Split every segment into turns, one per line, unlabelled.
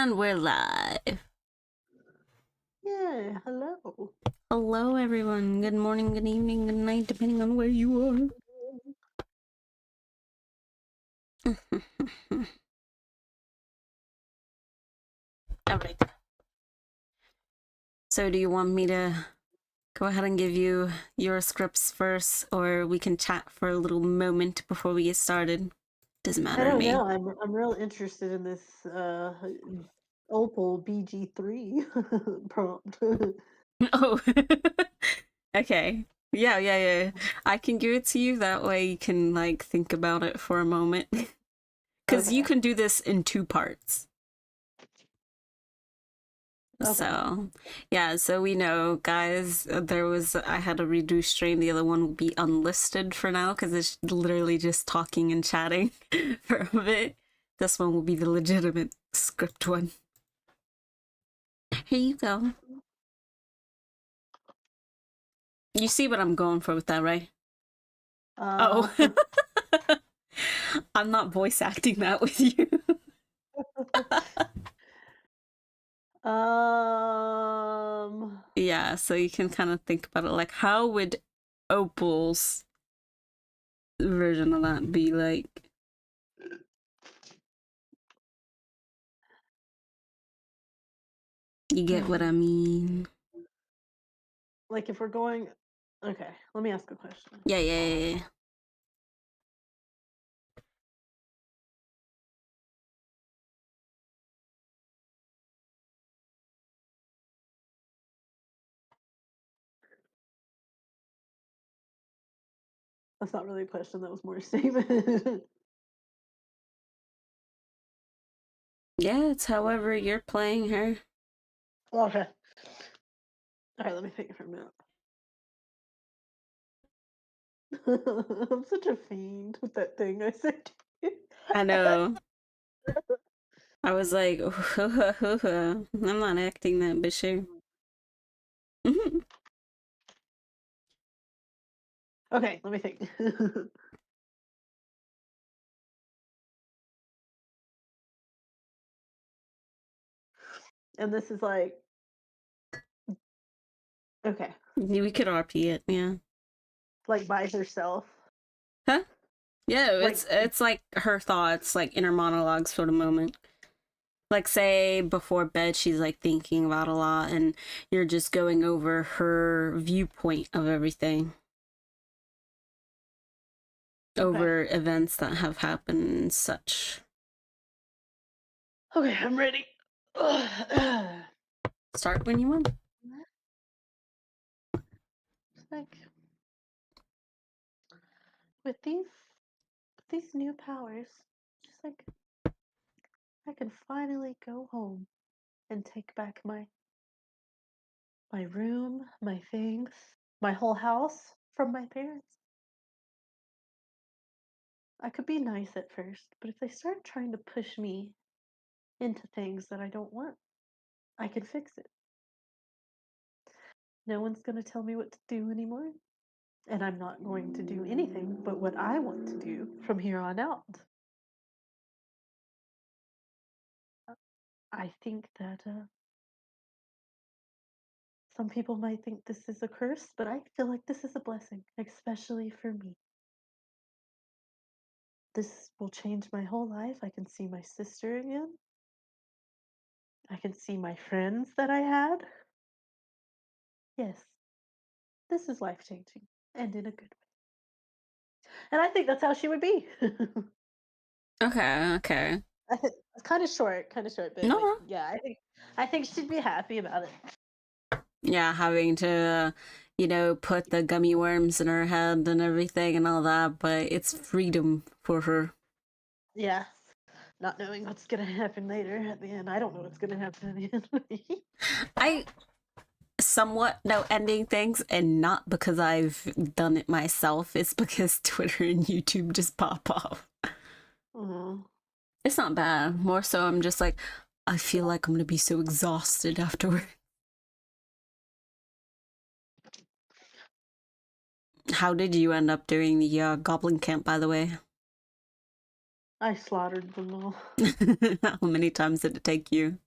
And we're live.
Yeah, hello.
Hello, everyone. Good morning, good evening, good night, depending on where you are. All right. So, do you want me to go ahead and give you your scripts first, or we can chat for a little moment before we get started? Doesn't matter
I
to
don't
me.
know. I'm real interested in this Opal BG3 prompt.
Oh, okay. Yeah. I can give it to you. That way you can, like, think about it for a moment. Because you
Okay.
can do this in 2 parts.
Okay.
So, yeah, so we know, guys, I had a reduced stream. The other one will be unlisted for now because it's literally just talking and chatting for a bit. This one will be the legitimate script one. Here you go. You see what I'm going for with that, right? Oh. I'm not voice acting that with you. Yeah, so you can kind of think about it like, how would Opal's version of that be like? You get what I mean?
Like if we're going, okay, let me ask a question.
Yeah.
That's not really a question. That was more a statement.
Yeah, it's however you're playing her.
Okay. All right, let me think for a minute. I'm such a fiend with that thing I said.
I know. I was like, I'm not acting that, but sure.
Okay, let me think. And this is like, okay,
We could RP it, yeah.
like by herself.
Huh? Yeah,
Like,
it's like her thoughts, like inner monologues for the moment. Like, say before bed she's like thinking about a lot and you're just going over her viewpoint of everything. Over events that have happened and such.
Okay, I'm ready.
Start when you want.
Like with these new powers, just like I can finally go home and take back my room, my things, my whole house from my parents. I could be nice at first, but if they start trying to push me into things that I don't want, I can fix it. No one's going to tell me what to do anymore. And I'm not going to do anything but what I want to do from here on out. I think that some people might think this is a curse, but I feel like this is a blessing, especially for me. This will change my whole life. I can see my sister again. I can see my friends that I had. Yes, this is life changing and in a good way. And I think that's how she would be.
Okay.
It's kind of short, but like,
No.
yeah, I think she'd be happy about it.
Yeah, having to, put the gummy worms in her head and everything and all that, but it's freedom for her.
Yeah, not knowing what's gonna happen later at the end. I don't know what's gonna happen at the end.
I somewhat know ending things, and not because I've done it myself, it's because Twitter and YouTube just pop off. It's not bad. More so, I'm just like, I feel like I'm gonna be so exhausted afterward. How did you end up doing the goblin camp, by the way?
I slaughtered them all.
How many times did it take you?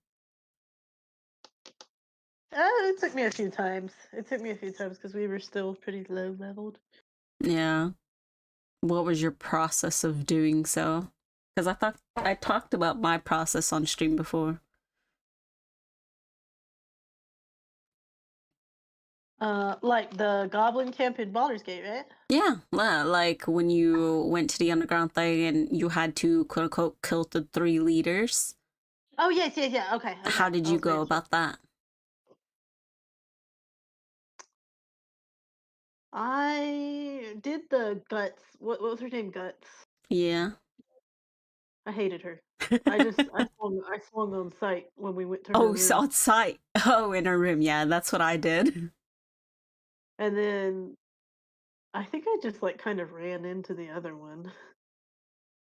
It took me a few times. It took me a few times because we were still pretty low leveled.
Yeah. What was your process of doing so? Because I thought I talked about my process on stream before.
Like the Goblin Camp in Baldur's Gate, right?
Yeah, like when you went to the underground thing and you had to quote unquote kill the 3 leaders.
Oh yes, yes, yeah. Okay,
How
okay.
did
I
you
was
go
making sure.
about that?
I did the guts. What was her name? Guts.
Yeah.
I hated her. I swung on sight when we went to her
Oh, so
room,
on site. Oh, in her room. Yeah, that's what I did.
and then I think I just like kind of ran into the other one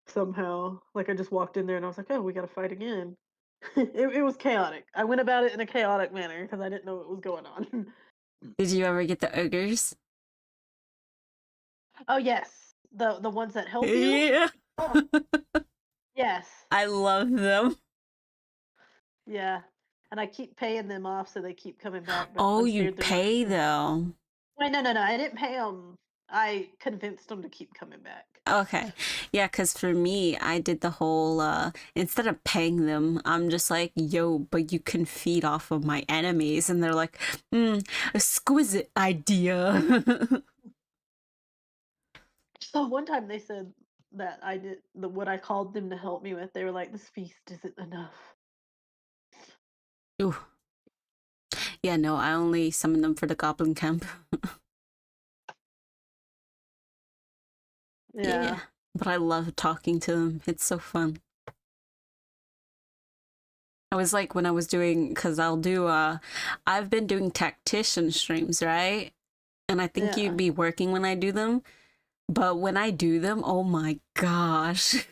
somehow. Like I just walked in there and I was like, oh, we got to fight again. It was chaotic. I went about it in a chaotic manner because I didn't know what was going on.
Did you ever get the ogres?
Oh yes, the ones that help you.
Yeah.
Yes,
I love them.
yeah, and I keep paying them off so they keep coming back. But
Oh,
I'm
you
scared they're not.
pay though.
Wait, no. I didn't pay them. I convinced them to keep coming back.
Okay. Yeah, because for me, I did the whole, instead of paying them, I'm just like, yo, but you can feed off of my enemies. And they're like, exquisite idea.
So one time they said that I did what I called them to help me with. They were like, "This feast isn't enough."
Ooh. Yeah, no, I only summon them for the goblin camp. Yeah.
Yeah,
But I love talking to them. It's so fun. I was like when I was doing, because I've been doing tactician streams, right? And I think you'd
yeah.
be working when I do them. But when I do them, oh my gosh.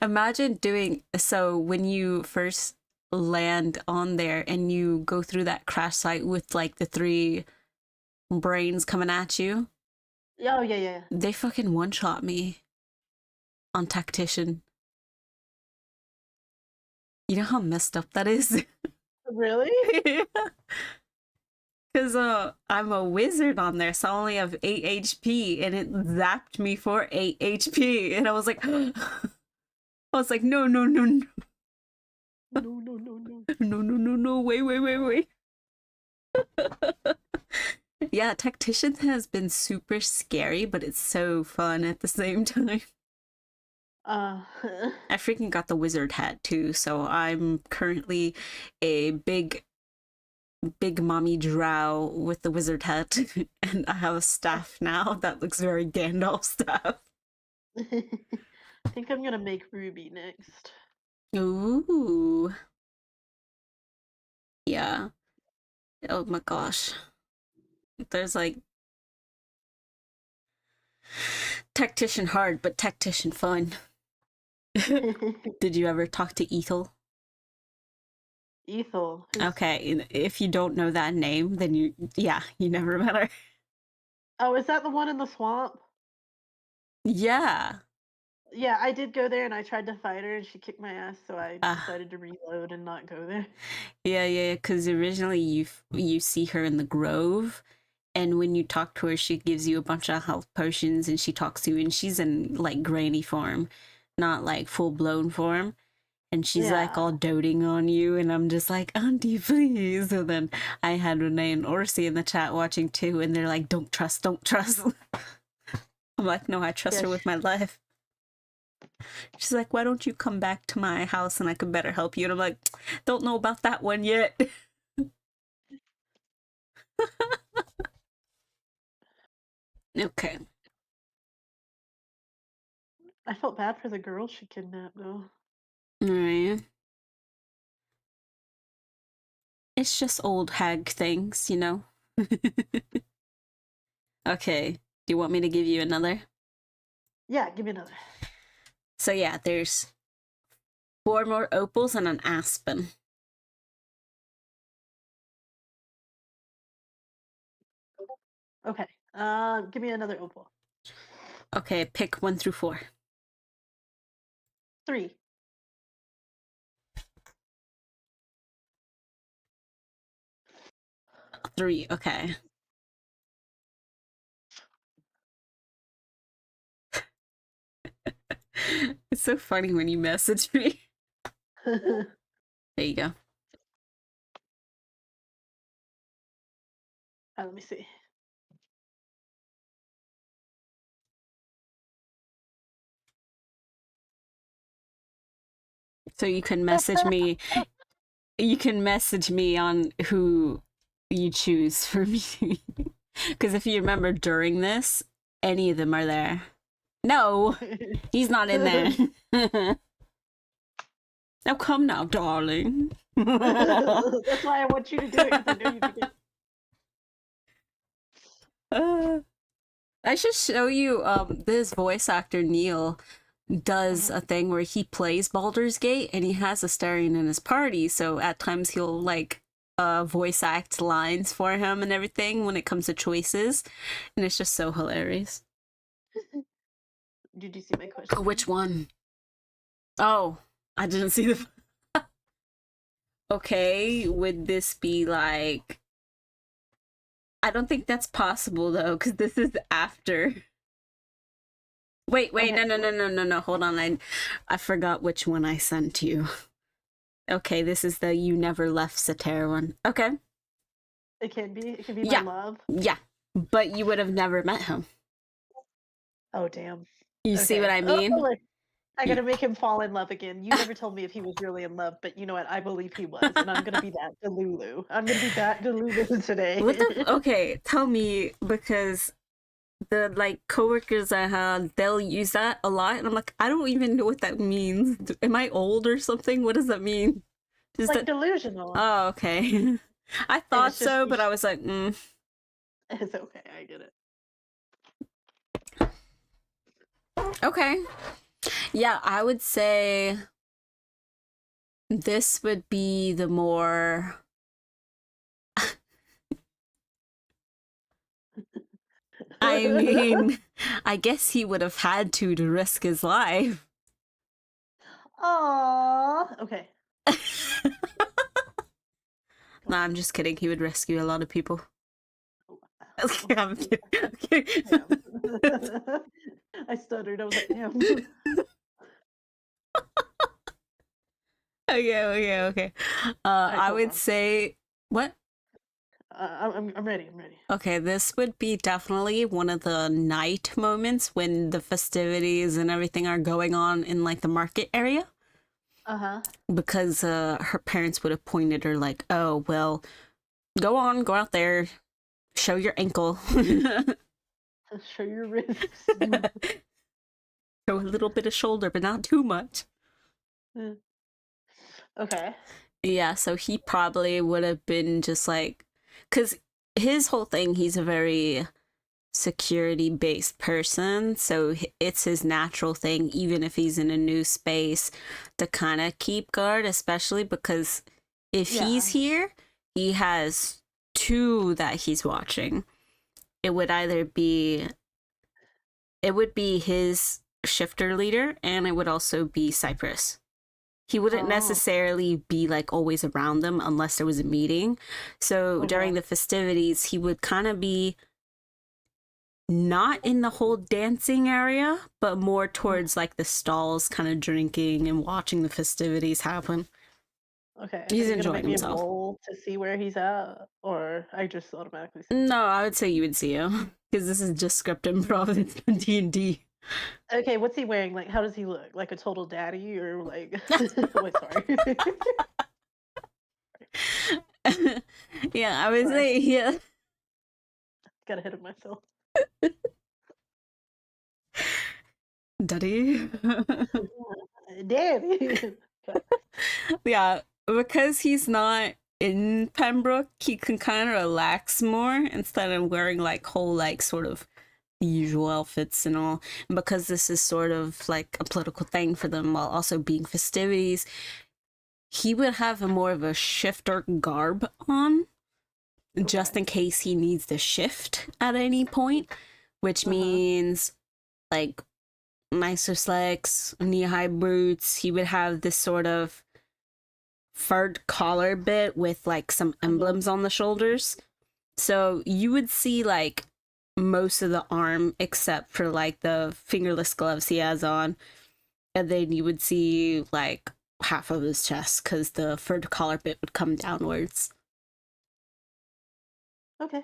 Imagine doing so when you first land on there and you go through that crash site with like the 3 brains coming at you.
Oh yeah.
They fucking one shot me on tactician. You know how messed up that is?
Really?
Because I'm a wizard on there, so I only have 8 HP, and it zapped me for 8 HP, and I was like, no, no, no, no,
No.
no, no, no, no, wait. Yeah, Tactician has been super scary, but it's so fun at the same time.
Uh,
I freaking got the wizard hat too, so I'm currently a big mommy drow with the wizard hat, and I have a staff now that looks very Gandalf staff.
I think I'm gonna make Ruby next.
Ooh, yeah. Oh my gosh. There's like tactician hard, but tactician fun. Did you ever talk to Ethel?
Ethel, who's
Okay, if you don't know that name, then you never met her.
oh, is that the one in the swamp?
Yeah.
Yeah, I did go there and I tried to fight her and she kicked my ass, so I
Uh,
decided to reload and not go there.
yeah, because originally you see her in the grove, and when you talk to her, she gives you a bunch of health potions, and she talks to you, and she's in like granny form, not like full blown form. And she's like
Yeah.
all doting on you, and I'm just like, Auntie, please. And then I had Renee and Orsi in the chat watching too, and they're like, don't trust, don't trust. I'm like, no, I trust
Yeah,
her with my life. She's like, why don't you come back to my house and I could better help you? And I'm like, don't know about that one yet. Okay.
I felt bad for the girl she kidnapped though.
All right. It's just old hag things, you know? Okay. Do you want me to give you another?
Yeah, give me another.
So yeah, there's 4 more opals and an aspen.
Okay. Give me another opal.
Okay, pick 1 through 4.
3.
3. Okay. It's so funny when you message me. There you go.
Let me see.
So you can message me. You can message me on who you choose for me. Because if you remember during this, any of them are there. No, he's not in there. Now come now, darling.
That's why I want you to do it, because I know you forget.
I should show you this voice actor Neil does a thing where he plays Baldur's Gate and he has a Astarion in his party, so at times he'll like voice act lines for him and everything when it comes to choices, and it's just so hilarious.
Did you see my question?
Which one? Oh, I didn't see the Okay, would this be like I don't think that's possible though, because this is after. Wait,
Okay.
no. Hold on. I forgot which one I sent you. Okay, this is the You Never Left Sater one. Okay.
It can be. It can be
Yeah.
my love.
Yeah. But you would have never met him.
Oh, damn.
You see what I mean?
Oh, I gotta make him fall in love again. You never told me if he was really in love, but you know what? I believe he was, and I'm gonna be that Delulu. I'm gonna be that Delulu today.
What the okay, tell me, because the like coworkers I had, they'll use that a lot, and I'm like, I don't even know what that means. Am I old or something? What does that mean? Is
like
that
delusional.
Oh, okay. I thought
it's just
so, but I was like,
It's okay. I get it.
Okay. Yeah, I would say this would be the more I mean, I guess he would have had to risk his life.
Aww. Okay.
Nah, I'm just kidding. He would rescue a lot of people.
Okay,
I'm kidding.
I stuttered. I was like, damn.
Okay. I would say what?
I'm ready. I'm ready.
Okay, this would be definitely one of the night moments when the festivities and everything are going on in like the market area. Because her parents would have pointed her like, oh, well, go out there, show your ankle.
Show your wrists.
Show a little bit of shoulder, but not too much.
Okay.
Yeah, so he probably would have been just like, because his whole thing, he's a very security based person, so it's his natural thing, even if he's in a new space, to kind of keep guard, especially because if he's here, he has 2 that he's watching. It would be his shifter leader, and it would also be Cypress. He wouldn't necessarily be like always around them unless there was a meeting. So during the festivities, he would kind of be not in the whole dancing area, but more towards like the stalls, kind of drinking and watching the festivities happen.
Okay.
He's
Are you
enjoying
gonna make
himself.
me roll to see where he's at, or I just automatically see
No, I would say you would see him because this is just script improv. It's D&D.
Okay, what's he wearing? Like, how does he look? Like a total daddy, or like? Wait, sorry.
Yeah, I would say yeah.
Got ahead of myself.
Daddy.
Daddy.
Yeah, because he's not in Pembroke, he can kind of relax more instead of wearing like whole like sort of usual outfits and all. And because this is sort of like a political thing for them while also being festivities, he would have a more of a shifter garb on just in case he needs to shift at any point, which means like nicer slacks, knee-high boots. He would have this sort of furred collar bit with like some emblems on the shoulders. So you would see like most of the arm except for like the fingerless gloves he has on. And then you would see like half of his chest because the furred collar bit would come downwards.
Okay.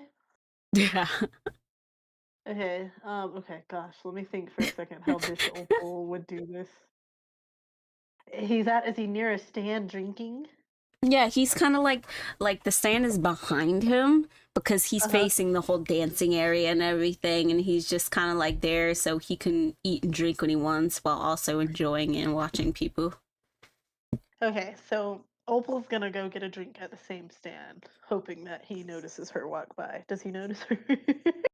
Yeah.
Okay. Okay. Gosh, let me think for a second how this Opal would do this. Is he near a stand drinking?
Yeah, he's kind of like the stand is behind him because he's
Uh-huh.
facing the whole dancing area and everything, and he's just kind of like there so he can eat and drink when he wants while also enjoying and watching people.
Okay, so Opal's gonna go get a drink at the same stand, hoping that he notices her walk by. Does he notice her?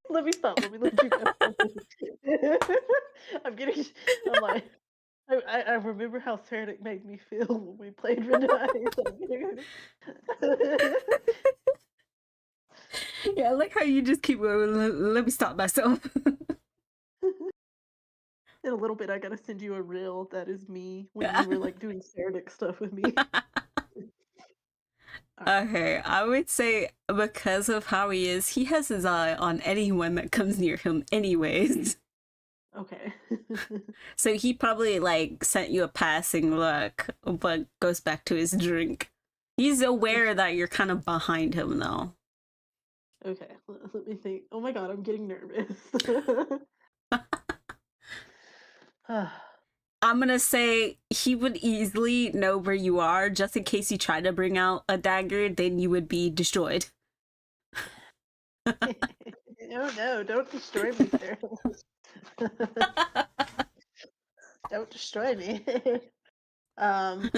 Let me stop. Let me let you go. I'm getting. I'm like. I remember how Sardic made me feel when we played Renai.
Yeah, I like how you just keep going. Let me stop myself.
In a little bit, I gotta send you a reel that is me when you were like doing Sardic stuff with me. All right.
Okay, I would say because of how he is, he has his eye on anyone that comes near him, anyways.
Okay.
So he probably like sent you a passing look, but goes back to his drink. He's aware that you're kind of behind him, though.
Okay. Let me think. Oh my god, I'm getting nervous.
I'm gonna say he would easily know where you are, just in case you try to bring out a dagger, then you would be destroyed.
Oh no, don't destroy me, Sarah. Don't destroy me. um,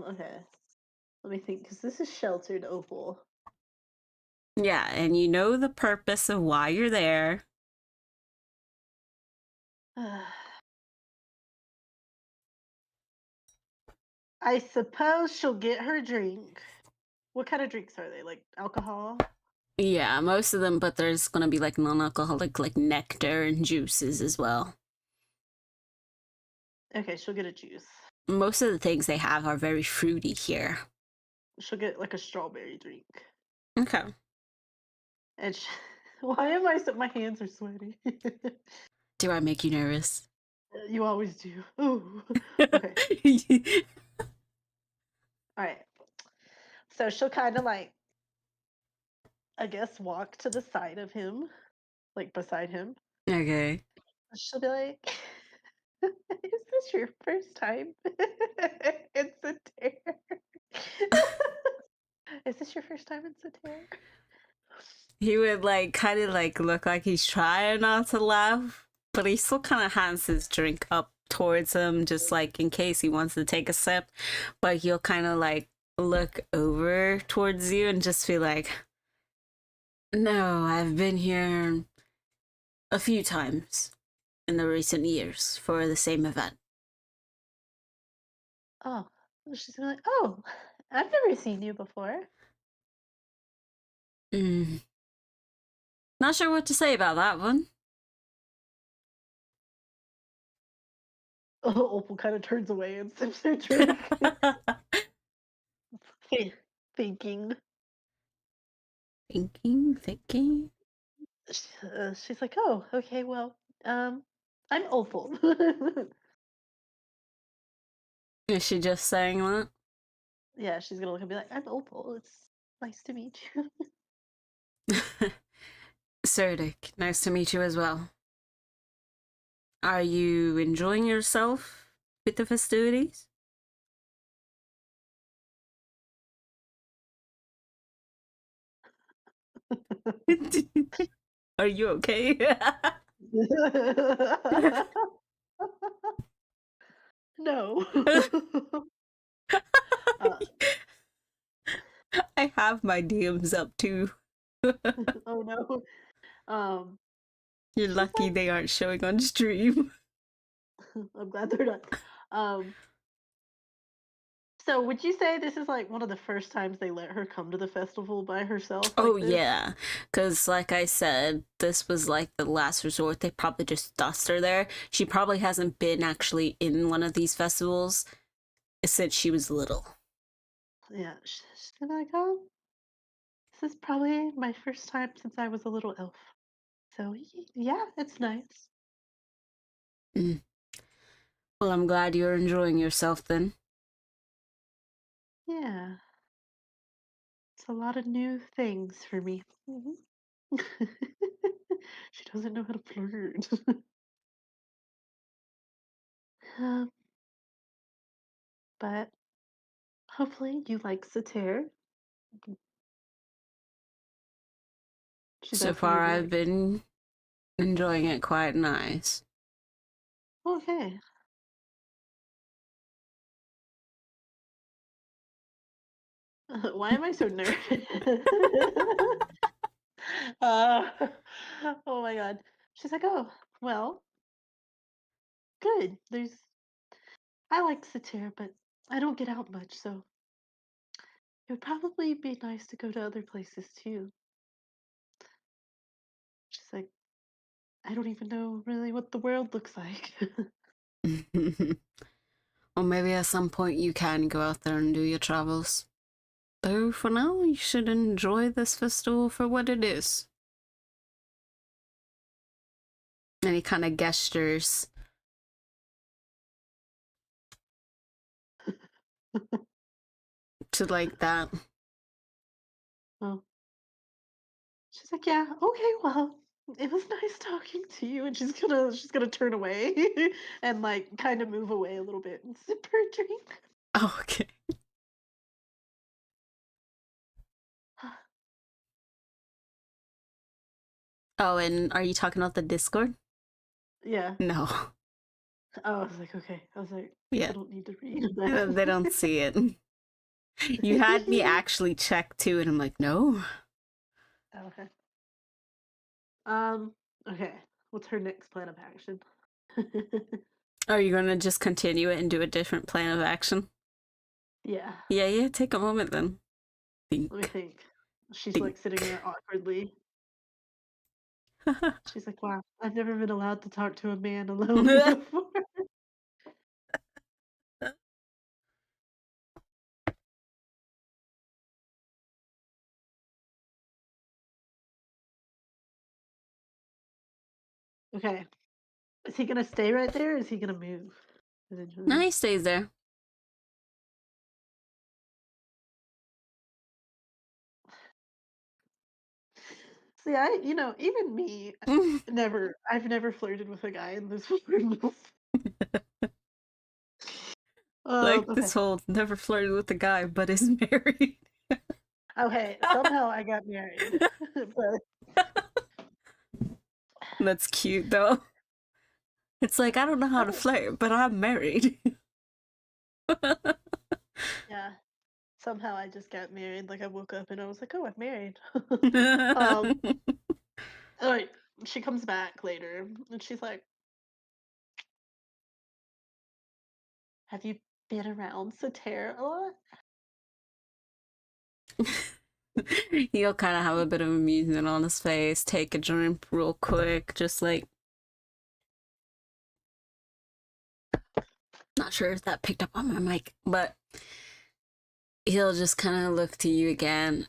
okay. Let me think, because this is sheltered Opal.
Yeah, and you know the purpose of why you're there.
I suppose she'll get her drink. What kind of drinks are they? Like alcohol?
Yeah, most of them, but there's gonna be like non-alcoholic, like nectar and juices as well.
Okay, she'll get a juice.
Most of the things they have are very fruity here.
She'll get like a strawberry drink.
Okay.
And why am I so my hands are sweaty?
Do I make you nervous?
You always do. Ooh. Okay. All right. So she'll kind of like, I guess, walk to the side of him, like beside him.
Okay.
She'll be like, "Is this your first time in Santerre? Is this your first time in Santerre?"
He would like kind of like look like he's trying not to laugh, but he still kind of has his drink up towards him, just like in case he wants to take a sip. But he'll kind of like look over towards you and just be like, "No, I've been here a few times in the recent years for the same event."
Oh, she's gonna like, "Oh, I've never seen you before."
Mm. Not sure what to say about that one.
Opal kind of turns away and sips her drink, thinking.
Thinking.
She's like, "Oh, okay, well, I'm Opal."
Is she just saying that?
Yeah, she's gonna look and be like, "I'm Opal. It's nice to meet you."
Serdic, nice to meet you as well. Are you enjoying yourself with the festivities? Are you okay?
No. uh,
I have my DMs up too.
oh no. Um,
You're
she's
lucky they aren't showing on stream.
like, I'm glad they're not. Um, So would you say this is like one of the first times they let her come to the festival by herself
Oh
like this?
yeah, because like I said, this was like the last resort. They probably just tossed her there. She probably hasn't been actually in one of these festivals since she was little.
Yeah, she's like, oh, this is probably my first time since I was a little elf. So yeah, it's nice.
Mm. Well, I'm glad you're enjoying yourself then.
Yeah, it's a lot of new things for me. She doesn't know how to flirt. Um, but hopefully you like Satir. She's
So
asking you
far,
to be
I've
like,
been enjoying it quite nice.
okay. Why am I so nervous? uh, oh my god. She's like, oh, well, good. I like Satir, but I don't get out much, so it would probably be nice to go to other places too. She's like, I don't even know really what the world looks like.
Or maybe at some point you can go out there and do your travels. Though for now, you should enjoy this festival for what it is. And he kind of gestures to like that.
Well, she's like, yeah, okay, well, it was nice talking to you, and she's gonna turn away and like kind of move away a little bit and sip her drink.
Oh, okay. Oh, and are you talking about the Discord?
Yeah.
No.
Oh, I was like, okay. I was like,
Yeah.
I don't need to read that.
They don't see it. You had me actually check too, and I'm like, no.
Okay. Um. Okay. What's her next plan of action?
Are you gonna just continue it and do a different plan of action?
Yeah.
Yeah, yeah, take a moment then.
Let me
Think.
think. She's
Think.
like sitting there awkwardly. She's like, wow, I've never been allowed to talk to a man alone before. Okay. Is he gonna stay right there or is he gonna move
No,
eventually?
he stays there.
See, even me, I've never flirted with a guy in this world.
Like this
Okay.
whole never flirted with a guy but is married.
Okay, somehow I got married. But
That's cute though. It's like I don't know how to
oh,
flirt, but I'm married.
yeah, somehow I just got married. Like I woke up and I was like, "Oh, I'm married." um, alright, she comes back later and she's like, "Have you been around Sater a lot?"
He'll kind of have a bit of amusement on his face, take a drink real quick, just like, not sure if that picked up on my mic, but he'll just kind of look to you again.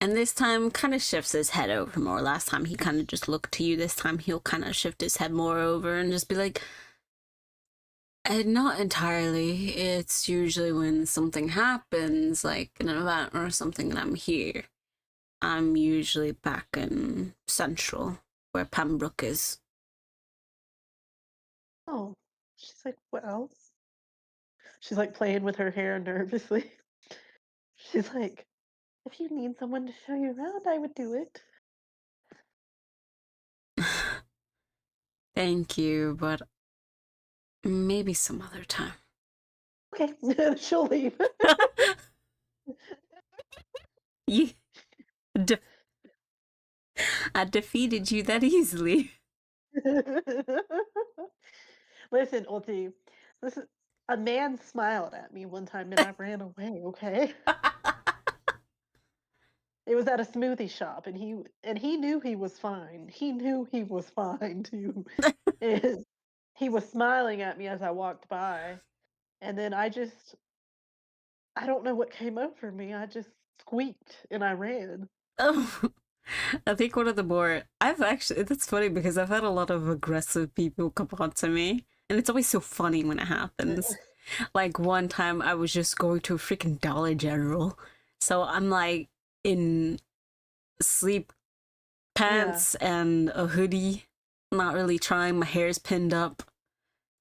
And this time, kind of shifts his head over more. Last time, he kind of just looked to you. This time, he'll kind of shift his head more over and just be like, not entirely. It's usually when something happens, like an event or something, that I'm here. I'm usually back in Central, where Pembroke is.
Oh, she's like, "Well," she's like playing with her hair nervously. She's like, "If you need someone to show you around, I would do it."
Thank you, but maybe some other time.
Okay, she'll leave.
You, de- I defeated you that easily.
Listen, Ulti, this is A man smiled at me one time and I ran away, okay? It was at a smoothie shop and he knew he was fine. He knew he was fine too. And he was smiling at me as I walked by. And then I don't know what came over me. I just squeaked and I ran.
Oh, I think one of the more I've actually that's funny because I've had a lot of aggressive people come on to me, and it's always so funny when it happens. Like one time I was just going to a freaking Dollar General, so I'm like in sleep
Yeah.
pants and a hoodie, not really trying. My hair's pinned up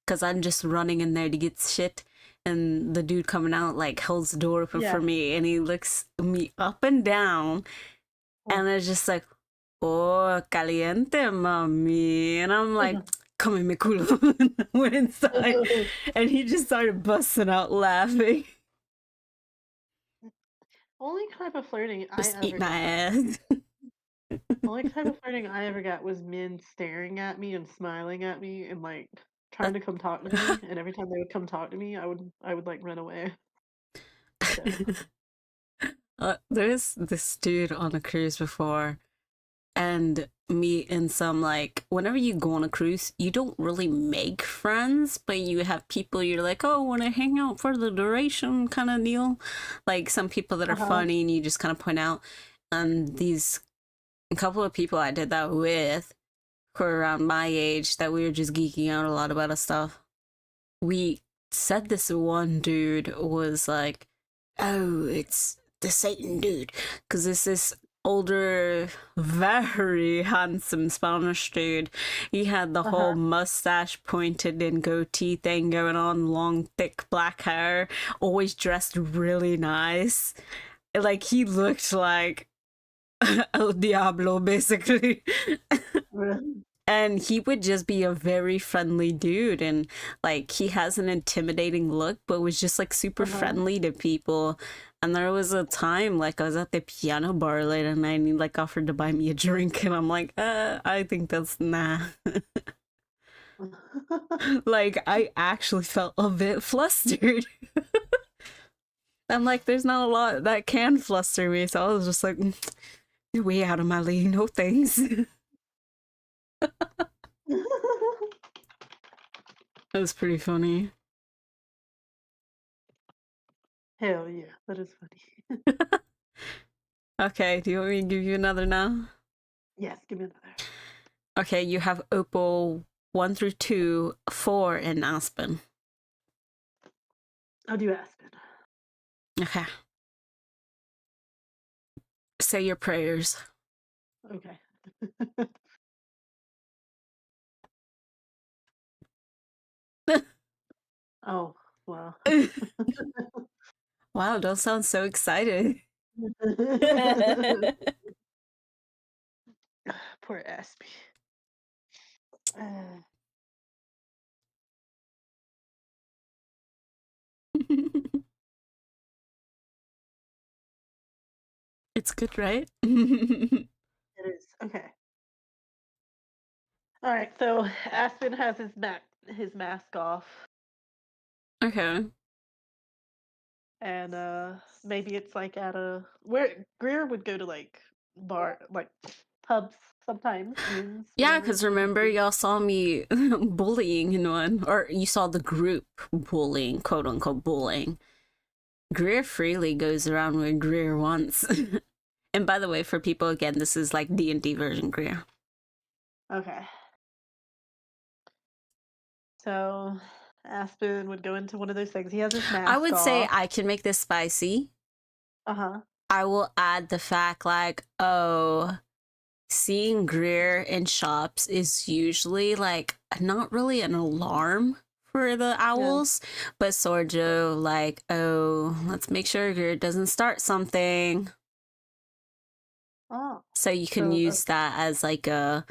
because I'm just running in there to get shit. And the dude coming out like holds the door open for
Yeah.
me, and he looks me up and down,
Uh,
and it's just like, oh, caliente, mami. And I'm like, come in, mi culo. And I went inside, and he just started busting out laughing.
Only type of flirting I
Just eat
ever
my
got.
ass.
Only type of flirting I ever got was men staring at me and smiling at me and like trying to come talk to me. And every time they would come talk to me, I would like run away. So
There's this dude on a cruise before, and me and some like whenever you go on a cruise you don't really make friends, but you have people you're like, oh, want to hang out for the duration kind of deal, like some people that are
uh-huh.
funny and you just kind of point out. And these a couple of people I did that with who are around my age that we were just geeking out a lot about stuff. We said this one dude was like, oh, it's the Satan dude. Because this older, very handsome Spanish dude. He had the whole
Uh-huh.
mustache pointed and goatee thing going on, long, thick black hair, always dressed really nice. Like, he looked like El Diablo, basically.
Really?
And he would just be a very friendly dude, and like he has an intimidating look but was just like super
Uh-huh.
friendly to people. And there was a time like I was at the piano bar late and he like offered to buy me a drink, and I'm like, I think that's nah. Like I actually felt a bit flustered. I'm like, there's not a lot that can fluster me, so I was just like, you're way out of my league, no thanks. It was pretty funny.
Hell yeah, that is funny.
Okay, do you want me to give you another now?
Yes, give me another.
Okay, you have Opal 1 through 2, 4, and Aspen.
I'll do Aspen.
Okay. Say your prayers.
Okay. Oh, wow.
Wow, don't sound so excited.
Poor Aspie. Uh,
It's good, right?
it is. Okay. All right, so Aspen has his mask off,
Okay.
and maybe it's like at a where Greer would go to like like pubs sometimes, inns,
Yeah,
whatever.
because remember, y'all saw me bullying in one, or you saw the group bullying, quote unquote bullying. Greer freely goes around where Greer wants. And by the way, for people, again, this is like D&D version Greer.
Okay. So Aspen would go into one of those things. He has his
I
mask
would say
off.
I can make this spicy.
Uh-huh.
I will add the fact like, oh, seeing Greer in shops is usually like not really an alarm for the
Yeah.
owls, but sort of like, oh, let's make sure Greer doesn't start something.
Oh.
So you can
So
use that as like a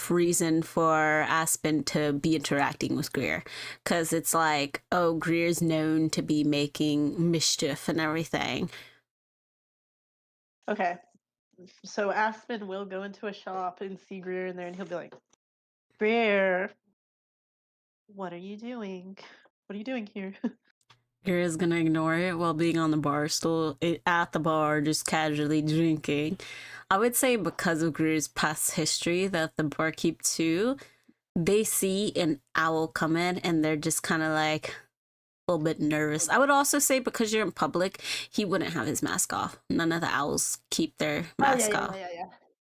reason for Aspen to be interacting with Greer. Because it's like, oh, Greer's known to be making mischief and everything.
okay. So Aspen will go into a shop and see Greer in there, and he'll be like, "Greer, what are you doing?" What are you doing here?
You're gonna ignore it while being on the bar stool at the bar, just casually drinking. I would say because of Greer's past history that the barkeep too, they see an owl come in and they're just kind of like a little bit nervous. I would also say because you're in public, he wouldn't have his mask off. None of the owls keep their
Oh yeah,
mask
yeah,
off.
yeah, yeah,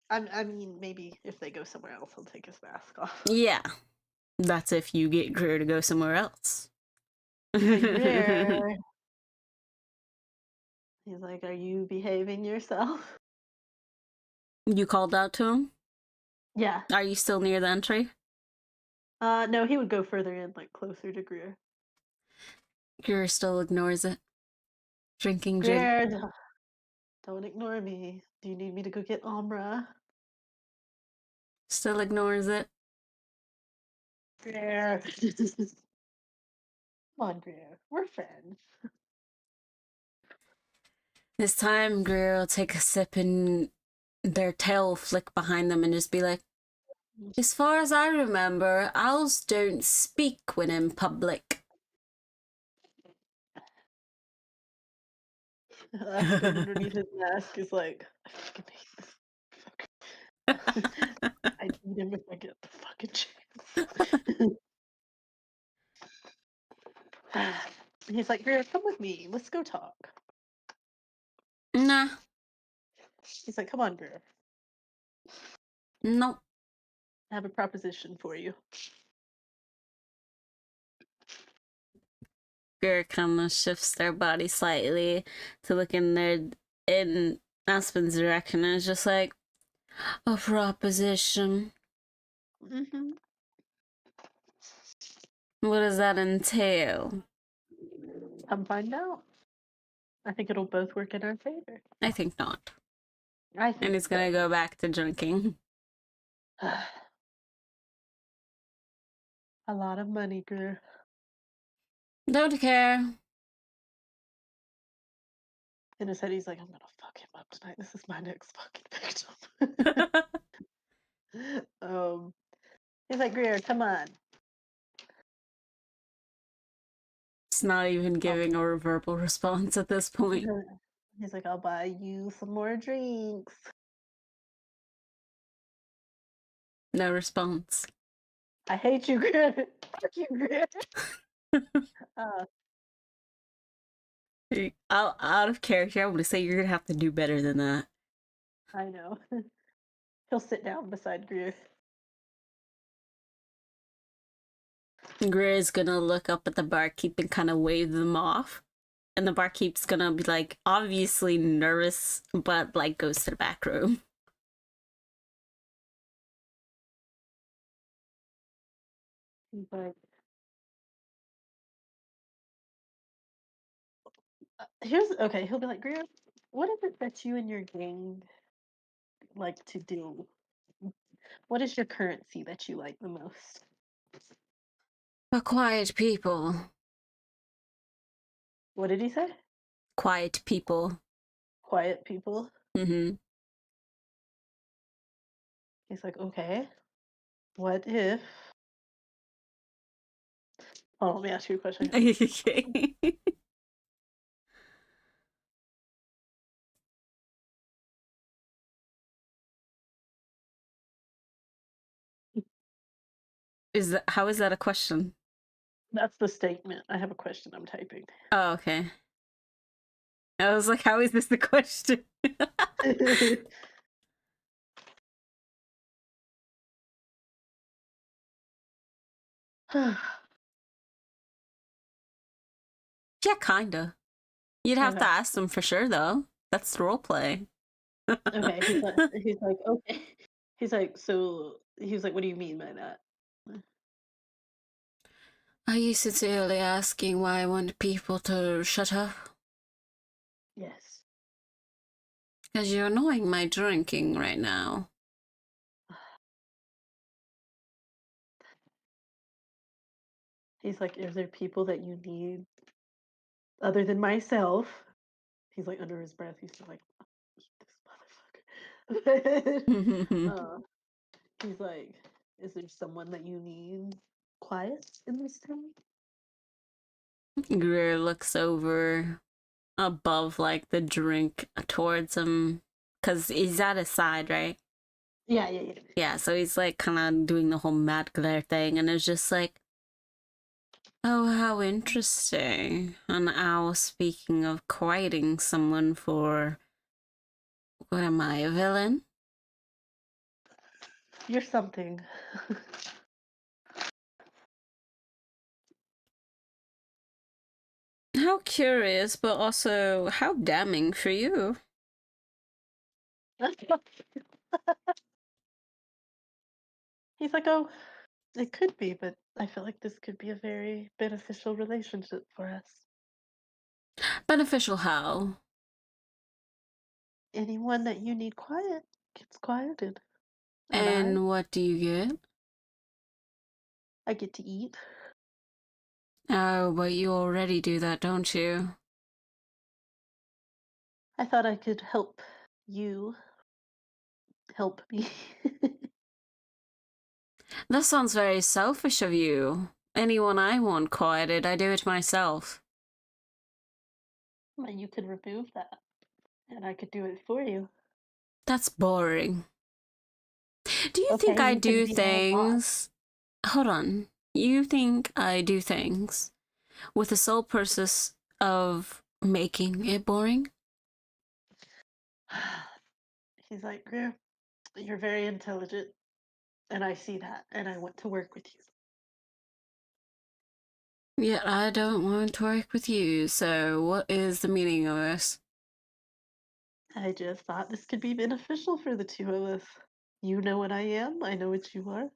yeah. I mean, maybe if they go somewhere else, he'll take his mask off.
Yeah, that's if you get Greer to go somewhere else.
He's like, Greer. He's like, are you behaving yourself?
You called out to him?
Yeah.
Are you still near the entry?
No, he would go further in, like closer to Greer.
Greer still ignores it. Drinking drink.
Greer, don't ignore me. Do you need me to go get Amra?
Still ignores it.
Greer. Come on, Greer. We're friends.
This time, Greer will take a sip and their tail will flick behind them and just be like, as far as I remember, owls don't speak when in public.
Aspen underneath his mask is like, I fucking hate this. I need him if I get the fucking chance. He's like, Greer, come with me. Let's go talk.
Nah,
He's like, come on, Greer.
nope.
I have a proposition for you.
Greer kind of shifts their body slightly to look in Aspen's direction and is just like, a proposition.
Mm-hmm.
What does that entail?
Come find out. I think it'll both work in our favor.
I think not.
I think
And he's gonna go back to drinking.
a lot of money, Greer.
Don't care.
In his head, he's like, I'm gonna fuck him up tonight. This is my next fucking victim. He's like, Greer, come on.
It's not even giving a verbal response at this point.
He's like, I'll buy you some more drinks.
No response.
I hate you, Greer. Fuck you, Greer. uh,
Out of character, I want to say you're gonna have to do better than that.
I know. He'll sit down beside Greer.
Greer is gonna look up at the barkeep and kind of wave them off. And the barkeep's gonna be like, obviously nervous, but like goes to the back room.
He's like, he'll be like, Greer, what is it that you and your gang like to do? What is your currency that you like the most?
But quiet people.
What did he say?
Quiet people.
Quiet people.
Mm-hmm.
He's like, okay. What if? Hold on, let me ask you a question.
Okay. How is that a question?
That's the statement. I have a question I'm typing.
Oh, okay. I was like, how is this the question? Yeah, kinda. You'd have to
Okay.
ask them for sure, though. That's the role play.
Okay. He's like, okay. He's like, what do you mean by that?
Are you sincerely asking why I want people to shut up?
Yes.
Because you're annoying my drinking right now.
He's like, is there people that you need other than myself? He's like under his breath. He's like, eat this motherfucker. uh, he's like, is there someone that you need quiet in this town?
Greer looks over above like the drink towards him because he's at his side, right?
Yeah.
Yeah, so he's like kind of doing the whole mad glare thing, and it's just like, oh, how interesting. An owl speaking of quieting someone for. What am I, a villain?
You're something.
How curious, but also how damning for you.
He's like, oh, it could be, but I feel like this could be a very beneficial relationship for us.
Beneficial how?
Anyone that you need quiet gets quieted. And
And what do you get?
I get to eat.
Oh, but you already do that, don't you?
I thought I could help you help me.
That sounds very selfish of you. Anyone I want quieted, I do it myself.
Well, you could remove that, and I could do it for you.
That's boring. Do you think
Okay,
I
you can
do
be my boss.
things? Hold on. You think I do things with the sole purpose of making it boring?
He's like, Greer, you're very intelligent, and I see that, and I want to work with you.
Yet I don't want to work with you, so what is the meaning of this?
I just thought this could be beneficial for the two of us. You know what I am, I know what you are.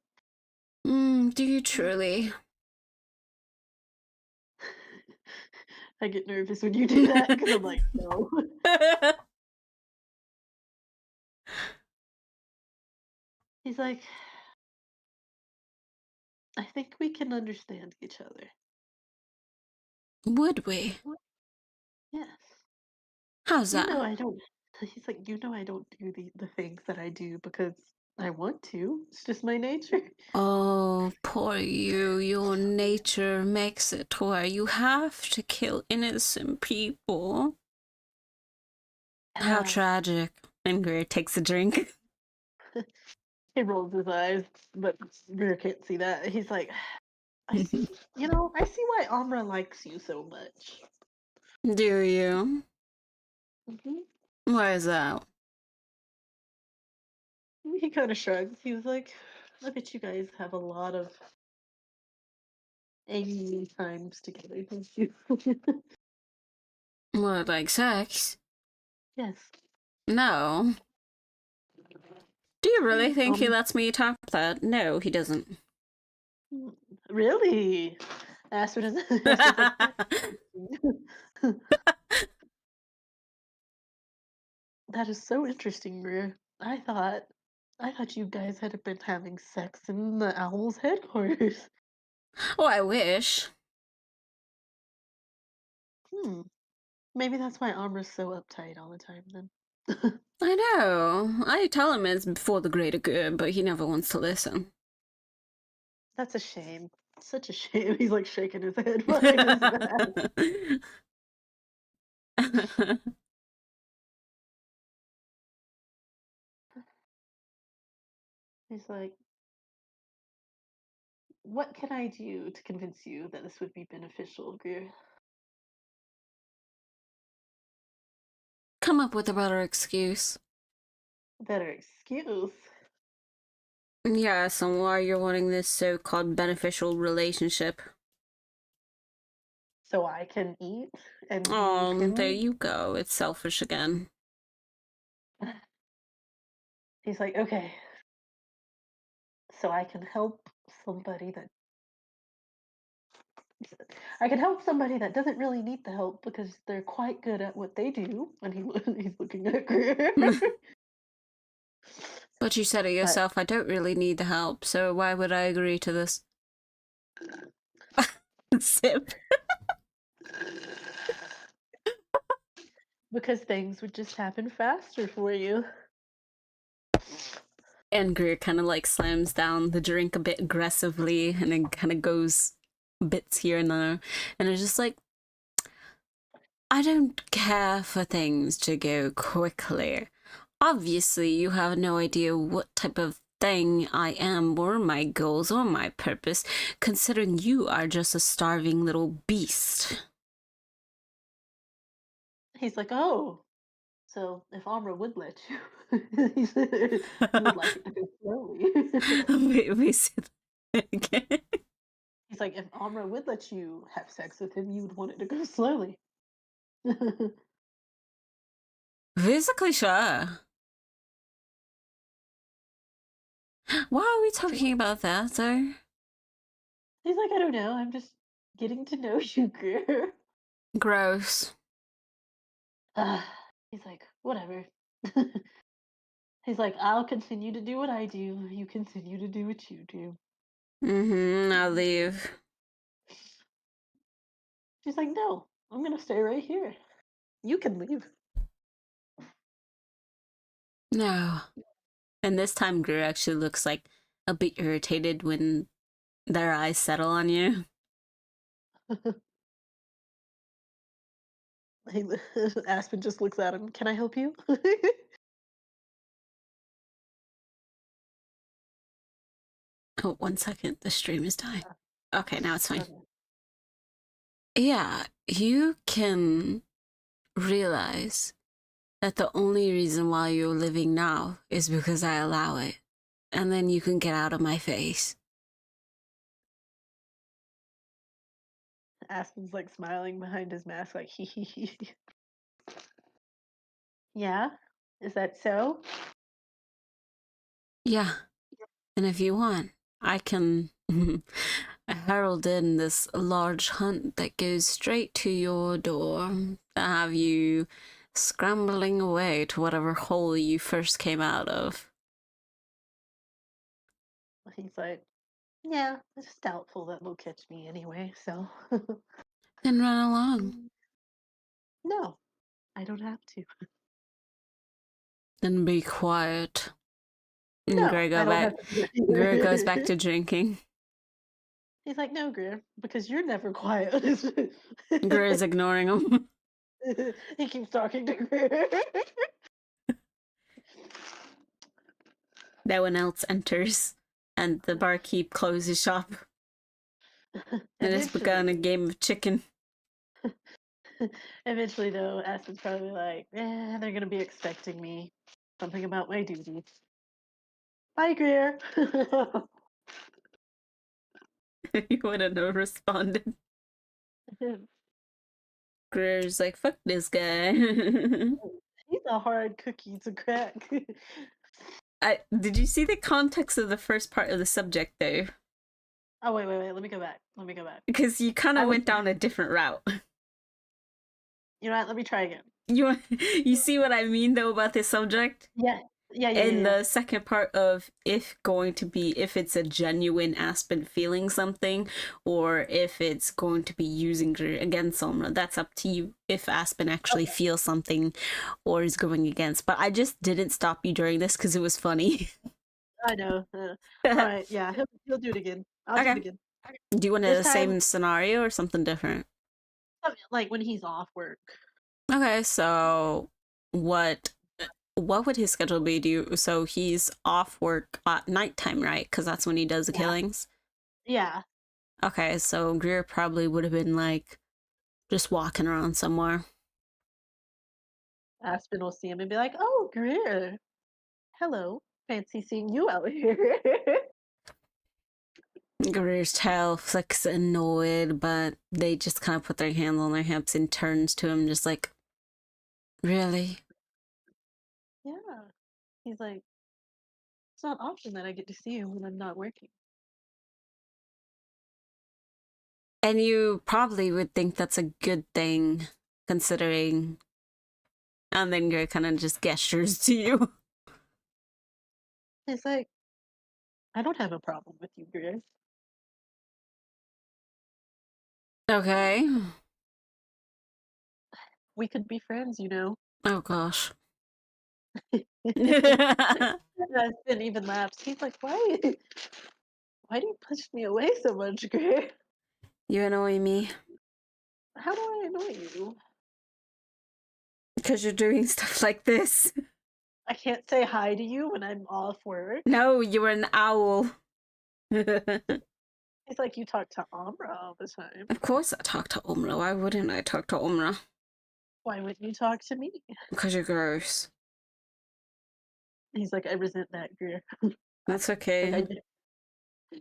Do you truly?
I get nervous when you do that because I'm like, no. He's like, I think we can understand each other.
Would we?
Yes.
How's
You know
that?
I don't. He's like, you know I don't do the things that I do because I want to. It's just my nature.
Oh, poor you. Your nature makes it where you have to kill innocent people. How
Uh,
tragic. And Greer takes a drink.
he rolls his eyes, but Greer can't see that. He's like, I see. You know, I see why Amra likes you so much.
Do you?
Hmm.
Why is that?
He kind of shrugs. He was like, I bet you guys have a lot of angry times together, don't you?
What, like sex?
Yes.
No. Do you really
Mm,
think he lets me top that? No, he doesn't.
Really? Astrid's like, that's interesting. That is so interesting, Greer. I thought you guys had been having sex in the owl's headquarters.
Oh, I wish.
Hmm. Maybe that's why Amra's so uptight all the time then.
I know. I tell him it's for the greater good, but he never wants to listen.
That's a shame. Such a shame. He's like shaking his head behind his back. He's like, what can I do to convince you that this would be beneficial, Greer?
Come up with a better excuse.
Better excuse.
Yes, and why you're wanting this so-called beneficial relationship.
So I can eat and you
There
can.
you go. It's selfish again.
He's like, okay, so somebody that I can help somebody that doesn't really need the help because they're quite good at what they do. And he's looking at Greer.
But you said it
But
yourself, I don't really need the help, so why would I agree to this? Sip.
because things would just happen faster for you.
And Greer kind of like slams down the drink a bit aggressively and then kind of goes bits here and there. And it's just like, I don't care for things to go quickly. Obviously, you have no idea what type of thing I am, or my goals, or my purpose, considering you are just a starving little beast.
He's like, oh, so if Amra would let you, he said, you would like it to go slowly.
Wait, say that again.
He's like, if Amra would let you have sex with him, you would want it to go slowly.
Basically, sure. Why are we
She's
talking about that, though?
He's like, I don't know. I'm just getting to know you, Greer.
Gross.
Uh, he's like, whatever. He's like, I'll continue to do what I do. You continue to do what you do.
I'll leave.
She's like, no, I'm gonna stay right here. You can leave.
No. And this time, Greer actually looks like a bit irritated when their eyes settle on you.
He, Aspen just looks at him. Can I help you?
Oh, 1 second. The stream is dying. Okay, now it's fine.
Okay.
Yeah, you can realize that the only reason why you're living now is because I allow it. And then you can get out of my face.
Aspen's like smiling behind his mask, like hee hee hee. Yeah, is that so?
Yeah, and if you want, I can herald in this large hunt that goes straight to your door to have you scrambling away to whatever hole you first came out of.
He's like, yeah, it's doubtful that they'll catch me anyway. So
Then run along.
no, I don't have to.
Then be quiet. And
No,
Greg
I
go
don't
back.
have to do
Greg goes back
it.
to drinking.
He's like, no, Greer, because you're never quiet.
Greg's ignoring him.
He keeps talking to Greer.
No one else enters, and the barkeep closes shop. And it's begun a
Eventually,
game of chicken.
eventually, though, Aspen's probably like, they're gonna be expecting me. Something about my duties. Bye, Greer.
You wouldn't have responded. Greer's like, fuck this guy.
He's a hard cookie to crack.
Did you see the context of the first part of the subject though?
Oh wait. Let me go back. Let me go back.
Because you kind
I
of
was.
went down a different route.
You know what? Let me try again.
You see what I mean though about this subject?
Yeah.
In
Yeah.
the second part of if it's a genuine Aspen feeling something, or if it's going to be using her against someone, that's up to you. If Aspen actually
Okay.
feels something or is going against, but I just didn't stop you during this because it was funny.
I know. All
Okay,
right. Yeah. He'll do it again. I'll do it again.
do you want
This
the
time,
same scenario or something different?
like when he's off work.
Okay, so what what would his schedule be? So he's off work at nighttime, right? Because that's when he does the
Yeah.
killings.
Yeah.
Okay, so Greer probably would have been like just walking around somewhere.
Aspen will see him and be like, "Oh, Greer. Hello. Fancy seeing you out here."
Greer's tail flicks annoyed, but they just kind of put their hands on their hips and turns to him, just like, really?
Yeah. He's like, it's not often that I get to see you when I'm not working.
And you probably would think that's a good thing, considering. And then Greer kind of just gestures to you.
He's like, I don't have a problem with you, Greer.
Okay.
We could be friends, you know.
Oh gosh.
Aspen even laughs. He's like, why do you push me away so much, Greer?
You annoy me.
How do I annoy you?
Because you're doing stuff like this.
I can't say hi to you when I'm off work.
No, you're an owl.
It's like you talk to Amra all the time.
Of course I talk to Umra. Why wouldn't I talk to Umra?
Why wouldn't you talk to me?
Because you're gross.
He's like, I resent that, Greer.
That's
Like,
okay.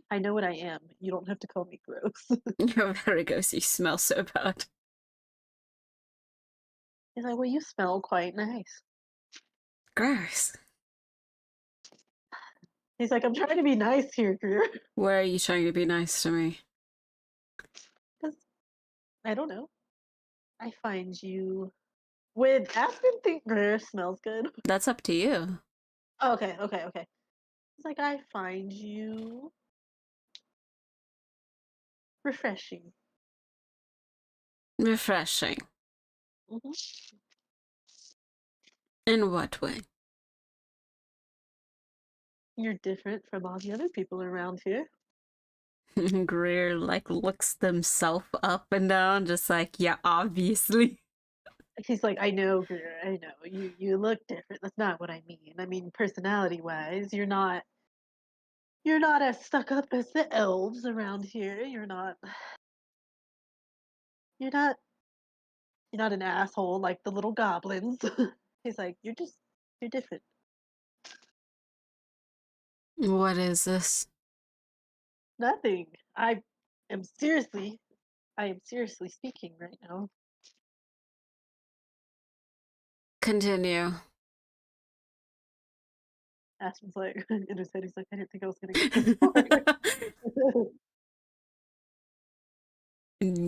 I know what I am. You don't have to call me gross.
You're very gross. You smell so bad.
He's like, well, you smell quite nice.
Gross.
He's like, I'm trying to be nice here, Greer.
Why are you trying to be nice to me?
Because, I don't know. I find you... Would Aspen think Greer smells good?
That's up to you.
Oh, okay. He's like, I find you... refreshing.
Refreshing.
Hmm.
In what way?
You're different from all the other people around here.
Greer like looks themselves up and down, just like, yeah, obviously.
He's like, I know, Greer, I know. You look different. That's not what I mean. I mean, personality-wise, you're not as stuck up as the elves around here. You're not you're not an asshole like the little goblins. He's like, you're different.
What is this?
Nothing. Am seriously I am seriously speaking right now.
Continue.
Aspen's like in his head, he's like, I didn't think I was gonna get this far.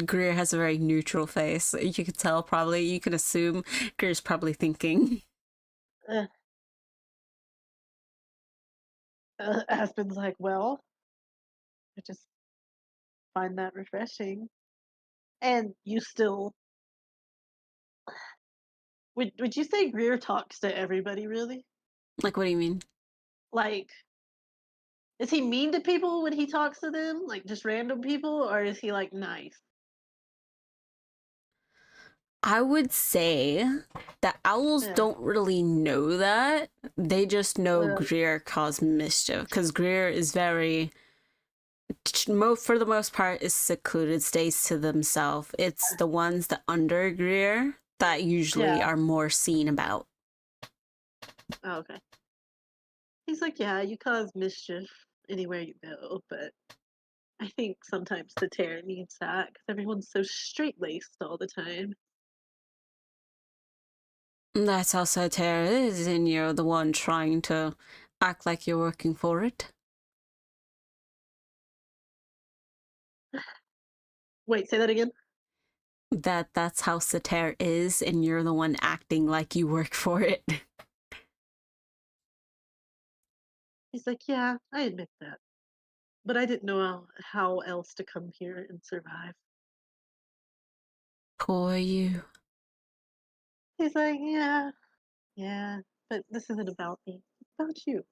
Greer has a very neutral face. You could tell probably, you can assume Greer's probably thinking.
uh, Aspen's like, well, I just find that refreshing. And you still would you say Greer talks to everybody really?
Like, what do you mean?
Like, is he mean to people when he talks to them? Like just random people, or is he like nice?
I would say that owls
Yeah.
don't really know that. They just know
Uh,
Greer caused mischief because Greer is very, for the most part, is secluded, stays to themselves. It's the ones that under Greer that usually
yeah.
are more seen about.
Oh, okay. He's like, yeah, you cause mischief anywhere you go, but I think sometimes the terror needs that because everyone's so straight laced all the time.
That's how satire is, and you're the one trying to act like you're working for it.
Wait, say that again.
That's how satire is, and you're the one acting like you work for it.
He's like, yeah, I admit that, but I didn't know how else to come here and survive.
Poor you.
He's like, yeah, but this isn't about me. It's about you.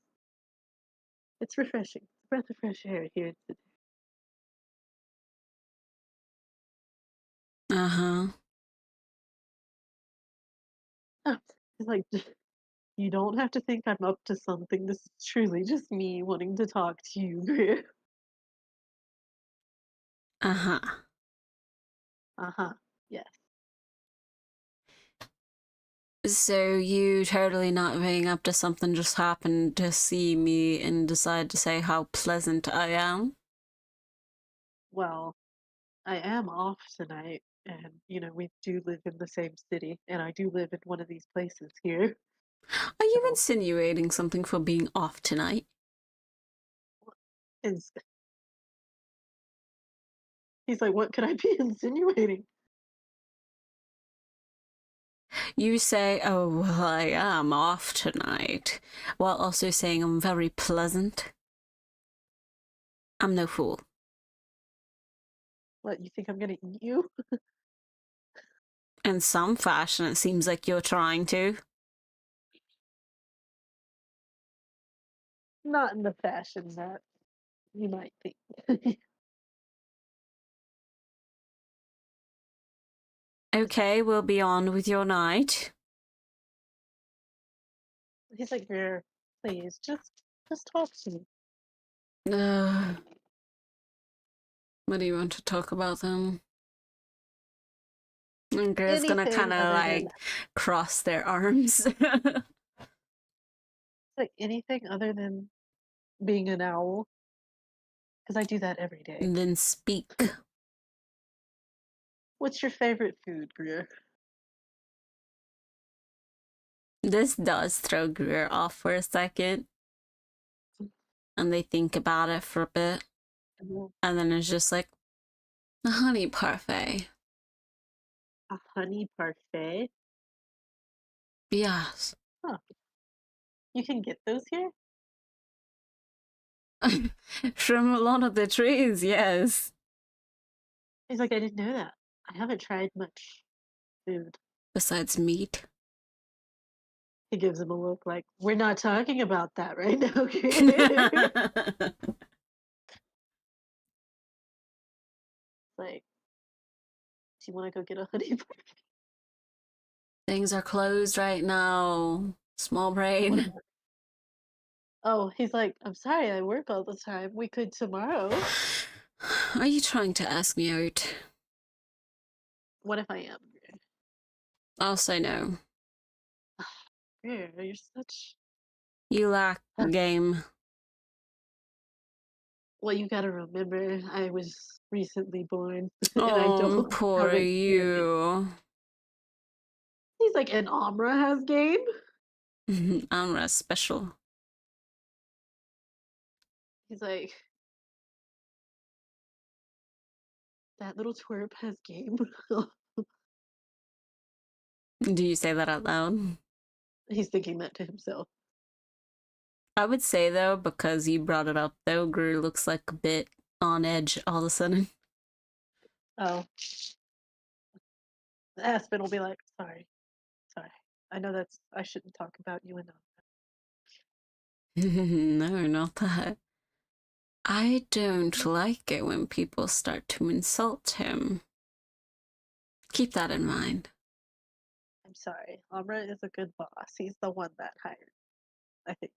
It's refreshing. It's a breath of fresh air here today.
Uh-huh.
Oh, he's like, you don't have to think I'm up to something. This is truly just me wanting to talk to you, Greer.
Uh-huh.
Uh-huh. Yes.
So you totally not being up to something just happened to see me and decide to say how pleasant I am?
Well, I am off tonight, and we do live in the same city, and I do live in one of these places here.
Are you
So,
insinuating something for being off tonight?
is he's like, what could I be insinuating?
You say, oh, well, I am off tonight, while also saying I'm very pleasant. I'm no fool.
What, you think I'm gonna eat you?
In some fashion, it seems like you're trying to.
Not in the fashion that you might think.
Okay, we'll be on with your night.
He's like, Greer, please, just talk to me.
What do you want to talk about then? And Greer's gonna
Anything
kind of
other than
like cross their arms.
like anything other than being an owl. Because I do that every day.
And then speak.
What's your favorite food, Greer?
This does throw Greer off for a second. And they think about it for a bit. And then it's just like, a honey parfait.
A honey parfait?
Yes.
Huh. You can get those here?
From a lot of the trees, yes.
He's like, I didn't know that. I haven't tried much food.
Besides meat.
He gives him a look like, we're not talking about that right now, Greer. Like, do you want to go get a honey parfait?
Things are closed right now. Small brain.
Oh, he's like, I'm sorry, I work all the time. We could tomorrow.
Are you trying to ask me out?
What if I am?
I'll say no.
Greer, you're such...
You lack game.
Well, you gotta remember, I was recently born, and I
Oh,
don't
poor
have experience.
you.
He's like, and Amra has game?
I'm special.
He's like, that little twerp has game.
Do you say that out loud?
He's thinking that to himself.
I would say, though, because you brought it up, though, Gru looks like a bit on edge all of a sudden.
Oh. Aspen will be like, sorry. I know I shouldn't talk about you enough.
No, not that. I don't like it when people start to insult him. Keep that in mind.
I'm sorry. Amra is a good boss. He's the one that hired, I think.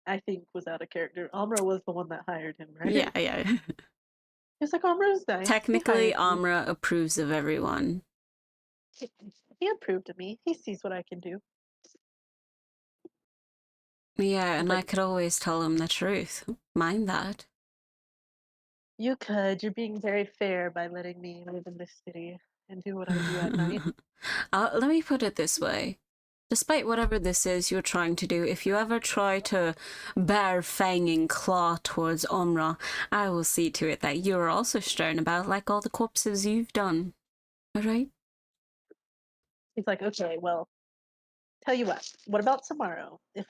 I think was out of character. Amra was the one that hired him, right?
Yeah.
He's like, Amra's nice.
Technically, Amra approves of everyone.
He approved of me. He sees what I can do.
Yeah, and
like,
I could always tell him the truth. Mind that.
You could. You're being very fair by letting me live in this city and do what I do at night.
Let me put it this way. Despite whatever this is you're trying to do, if you ever try to bear fanging claw towards Omra, I will see to it that you're also strewn about like all the corpses you've done. Alright?
He's like, okay, well, tell you what about tomorrow? If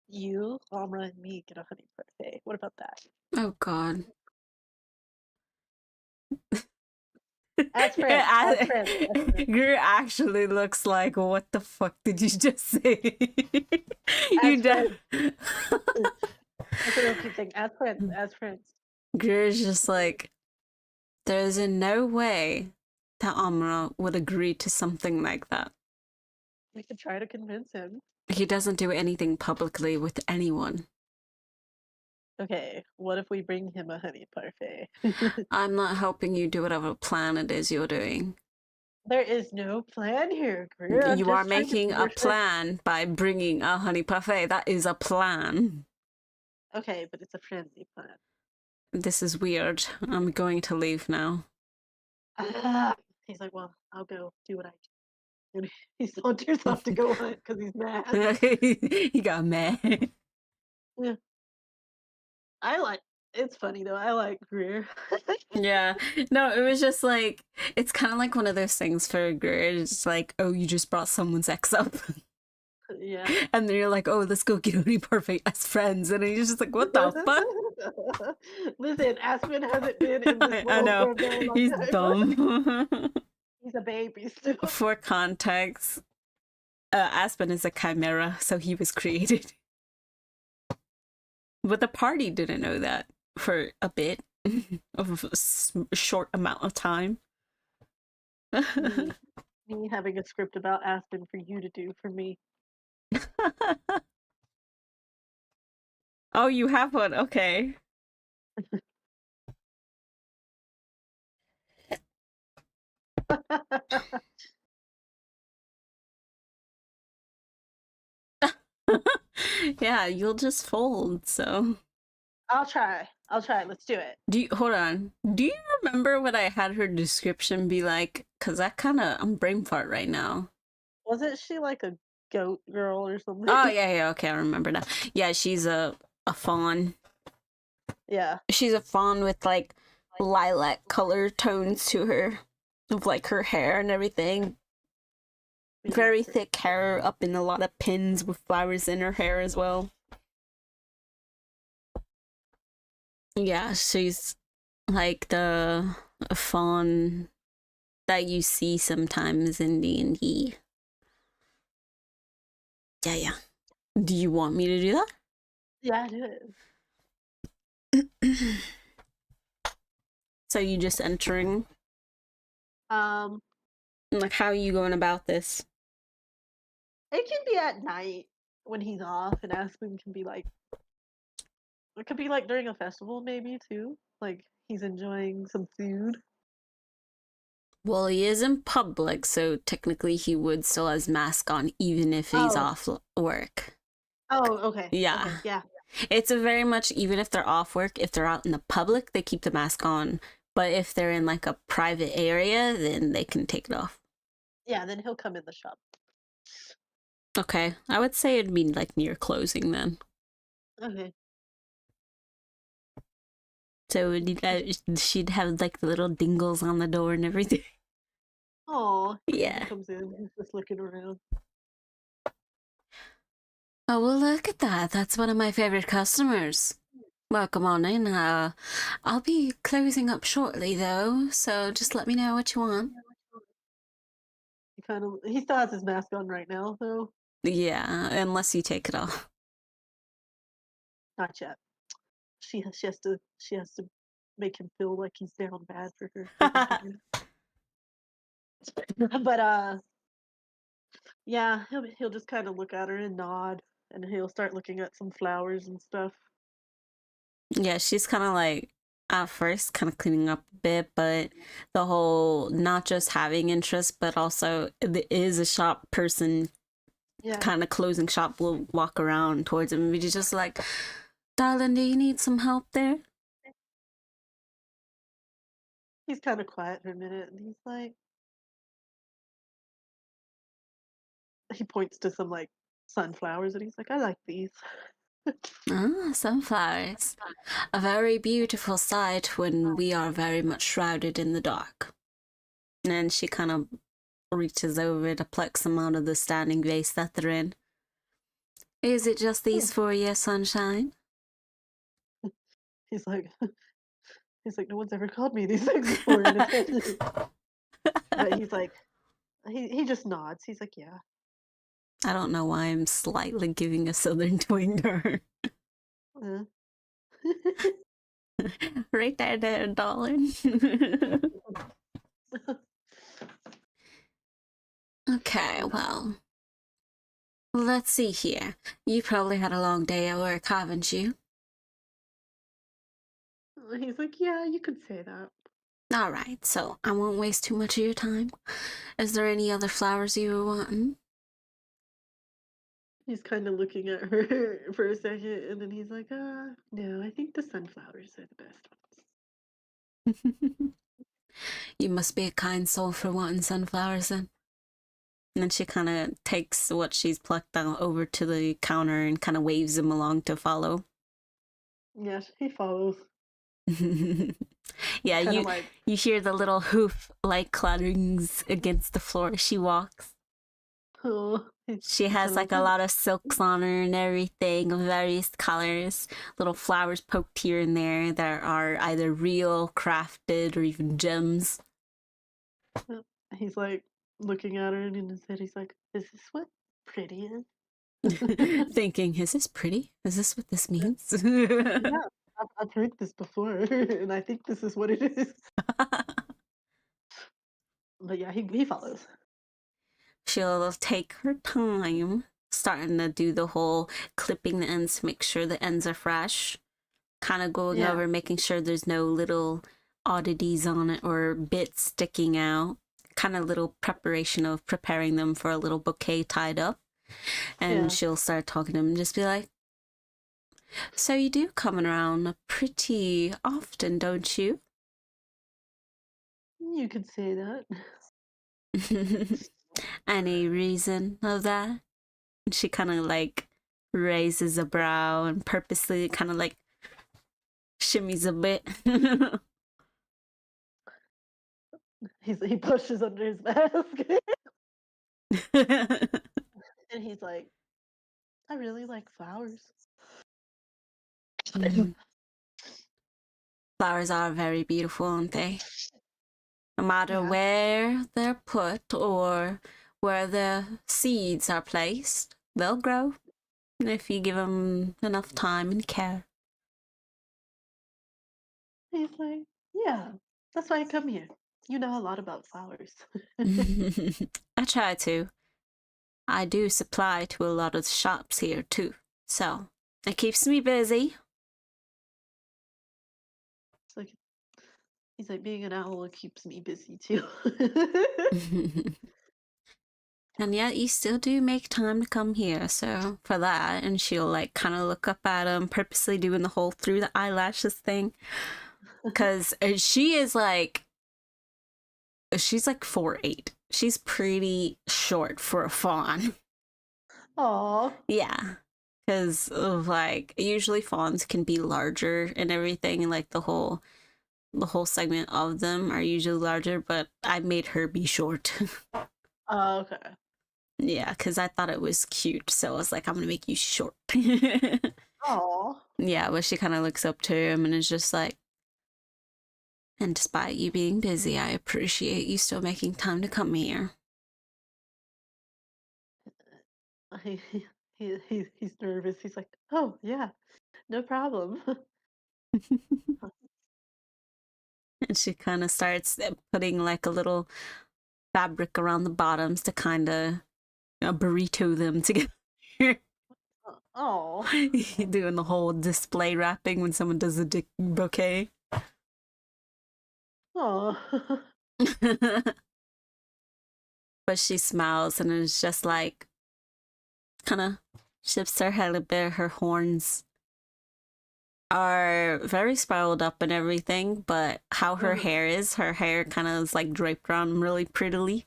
you, Amra, and me get a honey parfait, what about that?
Oh god.
As friends.
Gru actually looks like, what the fuck did you just say?
As friends. That's what I keep saying. As friends.
Gru's just like, there's in no way that Amra would agree to something like that.
We could try to convince him.
He doesn't do anything publicly with anyone.
Okay, what if we bring him a honey parfait?
I'm not helping you do whatever plan it is you're doing.
There is no plan here, Greer.
You are making a plan by bringing a honey parfait. That is a plan.
Okay, but it's a friendly plan.
This is weird. I'm going to leave now.
He's like, well, I'll go do what I do. And he saunters off to go hunt because he's mad.
He got mad.
Yeah. It's funny though. I like Greer.
Yeah. No, it was just like, it's kind of like one of those things for Greer. It's like, oh, you just brought someone's ex up.
Yeah.
And then you're like, oh, let's go get honey parfait as friends. And he's just like, what the fuck?
Listen, Aspen hasn't been in this world
I know.
for a very long
He's
time.
dumb.
He's a baby still.
For context, Aspen is a chimera, so he was created. But the party didn't know that for a bit of a short amount of time.
Me Me having a script about Aspen for you to do for me.
Oh, you have one. Okay. Yeah, you'll just fold, so.
I'll try. I'll try. Let's do it.
Hold on. Do you remember what I had her description be like? Cause I'm brain fart right now.
Wasn't she like a goat girl or something?
Oh yeah, okay, I remember now. Yeah, she's a fawn.
Yeah.
She's a fawn with like lilac color tones to her, of like her hair and everything.
Yeah,
Very
that's her.
thick hair up in a lot of pins with flowers in her hair as well. Yeah, she's like the fawn that you see sometimes in D&D. Yeah, yeah. Do you want me to do that?
Yeah, do it.
So you just entering?
Um,
Like, how are you going about this?
it can be at night when he's off, and Aspen can be like, it could be like during a festival maybe too. Like he's enjoying some food.
Well, he is in public, so technically he would still has mask on even if he's
Oh.
off work.
Oh, okay.
Yeah.
Okay, yeah.
It's a very much, even if they're off work, if they're out in the public, they keep the mask on. But if they're in like a private area, then they can take it off.
Yeah, then he'll come in the shop.
Okay. I would say it'd be like near closing then.
Okay.
So she'd have like the little dingles on the door and everything.
Oh,
Yeah.
he comes in. He's just looking around.
Oh, well, look at that. That's one of my favorite customers. Welcome on in. I'll be closing up shortly, though, so just let me know what you want.
He still has his mask on right now, though.
Yeah, unless you take it off.
Not yet. She has to make him feel like he's down bad for her. But yeah, he'll just kind of look at her and nod, and he'll start looking at some flowers and stuff.
Yeah, she's kind of like, at first, kind of cleaning up a bit, but the whole not just having interest, but also is a shop person,
Yeah.
kind of closing shop, will walk around towards him and be just like, darling, do you need some help there?
He's kind of quiet for a minute, and he's like, he points to some like sunflowers, and he's like, I like these.
Ah, sunflowers. A very beautiful sight when we are very much shrouded in the dark. And then she kind of reaches over to pluck some out of the standing vase that they're in. Is it just these for you, sunshine?
He's like, no one's ever called me these things before, and especially. But he's like, he just nods. He's like, yeah.
I don't know why I'm slightly giving a southern twang to her.
Uh.
Right there, darling. Okay, well, let's see here. You probably had a long day at work, haven't you?
He's like, yeah, you could say that.
All right, so I won't waste too much of your time. Is there any other flowers you were wanting?
He's kind of looking at her for a second, and then he's like, no, I think the sunflowers are the best ones.
You must be a kind soul for wanting sunflowers then. And then she kind of takes what she's plucked out over to the counter and kind of waves him along to follow.
Yes, he follows.
Yeah,
Like,
you hear the little hoof like clatterings against the floor as she walks.
oh,
She has like a lot of silks on her and everything of various colors, little flowers poked here and there that are either real, crafted, or even gems.
He's like looking at her, and in his head, he's like, is this what pretty is?
Thinking, is this pretty? Is this what this means?
Yeah, I've heard this before, and I think this is what it is. But yeah, he follows.
she'll take her time starting to do the whole clipping the ends to make sure the ends are fresh, kind of going
Yeah.
over making sure there's no little oddities on it or bits sticking out, kind of little preparation of preparing them for a little bouquet tied up. And
Yeah.
she'll start talking to him and just be like, so you do come around pretty often, don't you?
You could say that.
Any reason of that? And she kind of like raises a brow and purposely kind of like shimmies a bit.
He pushes under his mask. And he's like, I really like flowers.
Flowers are very beautiful, aren't they? No matter
Yeah.
where they're put or where the seeds are placed, they'll grow if you give them enough time and care.
He's like, yeah, that's why I come here. You know a lot about flowers.
I try to. I do supply to a lot of shops here too, so it keeps me busy.
It's like he's like, being an owl keeps me busy too.
And yet you still do make time to come here, so for that. And she'll like kind of look up at him, purposely doing the whole through the eyelashes thing, because she's like 4'8". She's pretty short for a fawn.
Aw.
Yeah, because of like usually fawns can be larger and everything, and like the whole segment of them are usually larger, but I made her be short.
Okay.
Yeah, because I thought it was cute, so I was like, I'm gonna make you short.
Aw.
Yeah, but she kind of looks up to him and is just like, and despite you being busy, I appreciate you still making time to come here.
He, he's nervous. He's like, oh yeah, no problem.
And she kind of starts putting like a little fabric around the bottoms to kind of burrito them together.
Oh.
Doing the whole display wrapping when someone does a bouquet.
Oh.
But she smiles and is just like, kind of shifts her head a bit. Her horns are very spiraled up and everything, but how her hair kind of is like draped around really prettily.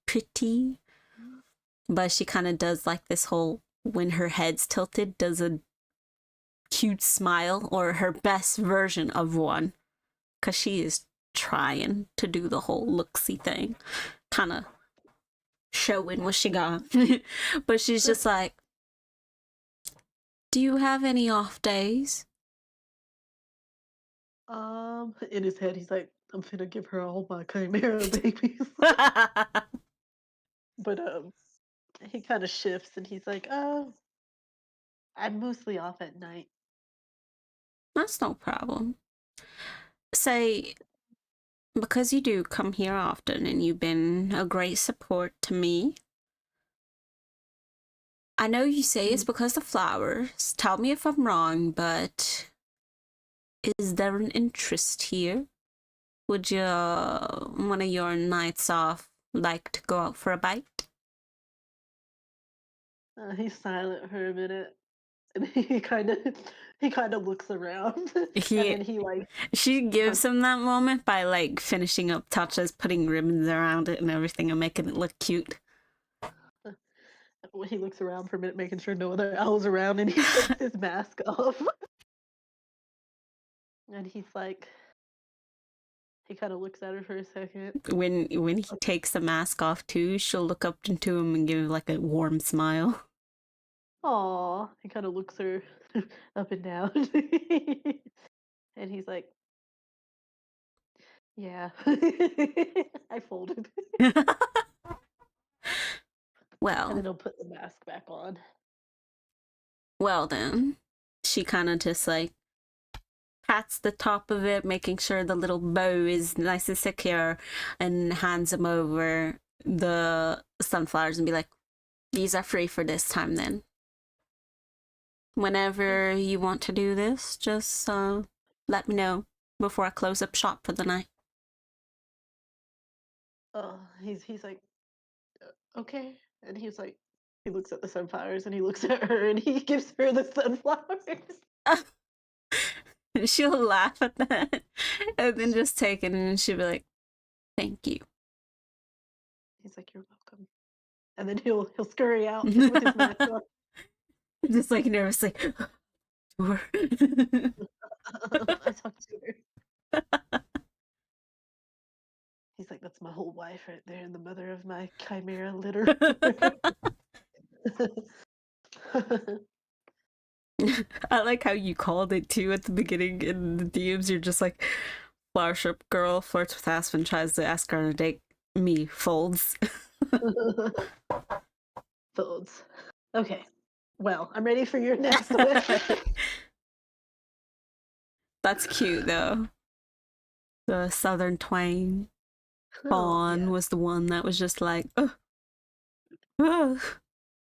Pretty. But she kind of does like this whole, when her head's tilted, does a cute smile, or her best version of one, because she is trying to do the whole looksy thing, kind of showing what she got. But she's just like, do you have any off days?
In his head, he's like, I'm finna give her all my chimera babies. But he kind of shifts and he's like, I'm mostly off at night.
That's no problem. Say, because you do come here often and you've been a great support to me. I know you say it's because of flowers. Tell me if I'm wrong, but is there an interest here? Would you, one of your nights off, like to go out for a bite?
He's silent for a minute, and he kind of looks around, and then he like
She gives him that moment by like finishing up touches, putting ribbons around it and everything, and making it look cute.
he looks around for a minute, making sure no other owls around, and he takes his mask off, and he's like, he kind of looks at her for a second.
When he takes the mask off too, she'll look up into him and give like a warm smile.
Aw, he kind of looks her up and down, and he's like, yeah, I folded, and then
Well,
he'll put the mask back on.
then, she kind of just like pats the top of it, making sure the little bow is nice and secure, and hands him over the sunflowers and be like, these are free for this time then. Whenever you want to do this, just let me know before I close up shop for the night.
He's like, okay. And he's like, he looks at the sunflowers and he looks at her and he gives her the sunflowers.
She'll laugh at that and then just take it and she'll be like, thank you.
He's like, you're welcome. And then he'll scurry out with his mask on.
Just like nervous, like, door.
I talked to her. He's like, that's my whole wife right there and the mother of my chimera litter.
I like how you called it too at the beginning in the DMs. You're just like, flower shop girl flirts with Aspen, tries to ask her on a date. Me folds.
Folds. Okay. Well, I'm ready for your next one.
That's cute though. The Southern twang. Fawn
Yeah.
was the one that was just like,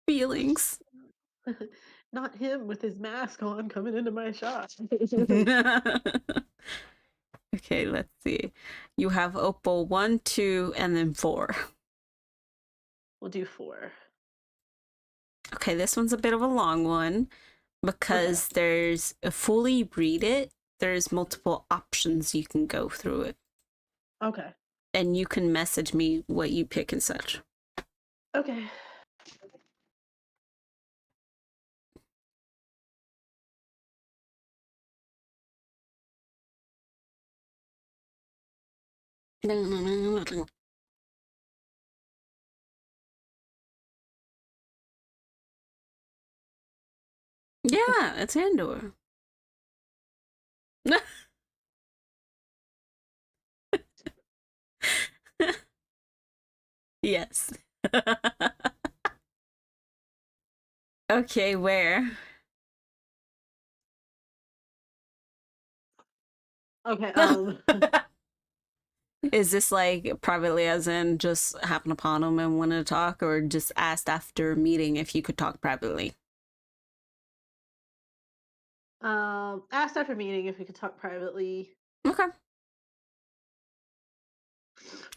feelings.
Not him with his mask on coming into my shop.
Okay, let's see. You have Opal 1, 2, and then 4.
We'll do 4.
Okay, this one's a bit of a long one because there's a fully read it. There's multiple options you can go through it.
Okay.
And you can message me what you pick and such.
Okay.
Yeah, it's Andor. Yes. Okay, where?
Okay.
Is this like privately, as in just happen upon them and want to talk, or just asked after a meeting if you could talk privately?
Asked after meeting if we could talk privately.
Okay.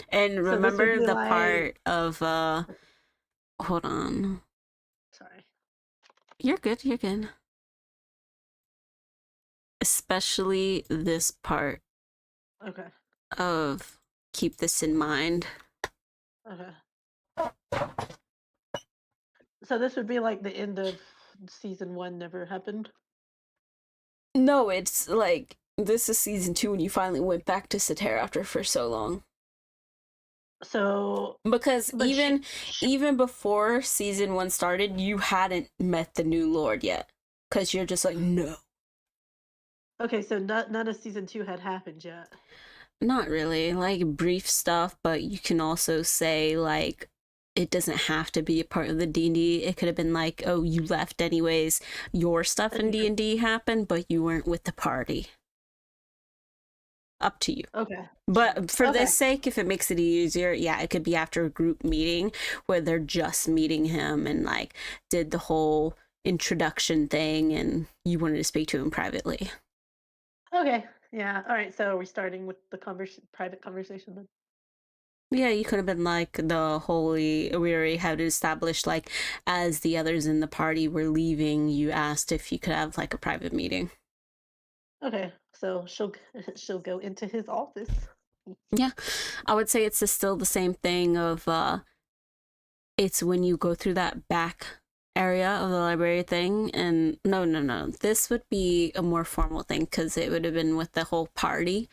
And
So this would
remember
be
the
like,
part of hold on.
sorry.
You're good, you're good. Especially this part
Okay.
of keep this in mind.
Okay. So this would be like the end of season 1 never happened.
No, it's like this is season 2 and you finally went back to Cetera after for so long.
So,
Because
but
even before season 1 started, you hadn't met the new Lord yet. Because you're just like, no.
okay, so none of season 2 had happened yet.
Not really. Like brief stuff, but you can also say like it doesn't have to be a part of the D&D. It could have been like, oh, you left anyways. Your stuff in D&D happened, but you weren't with the party. Up to you.
Okay.
But for
Okay.
this sake, if it makes it easier, yeah, it could be after a group meeting where they're just meeting him and like did the whole introduction thing and you wanted to speak to him privately.
Okay. Yeah. All right. So we're starting with the private conversation then.
Yeah, you could have been like the holy. We already had established, like, as the others in the party were leaving, you asked if you could have like a private meeting.
Okay. So she'll go into his office.
Yeah, I would say it's still the same thing of it's when you go through that back area of the library thing, and no, this would be a more formal thing because it would have been with the whole party.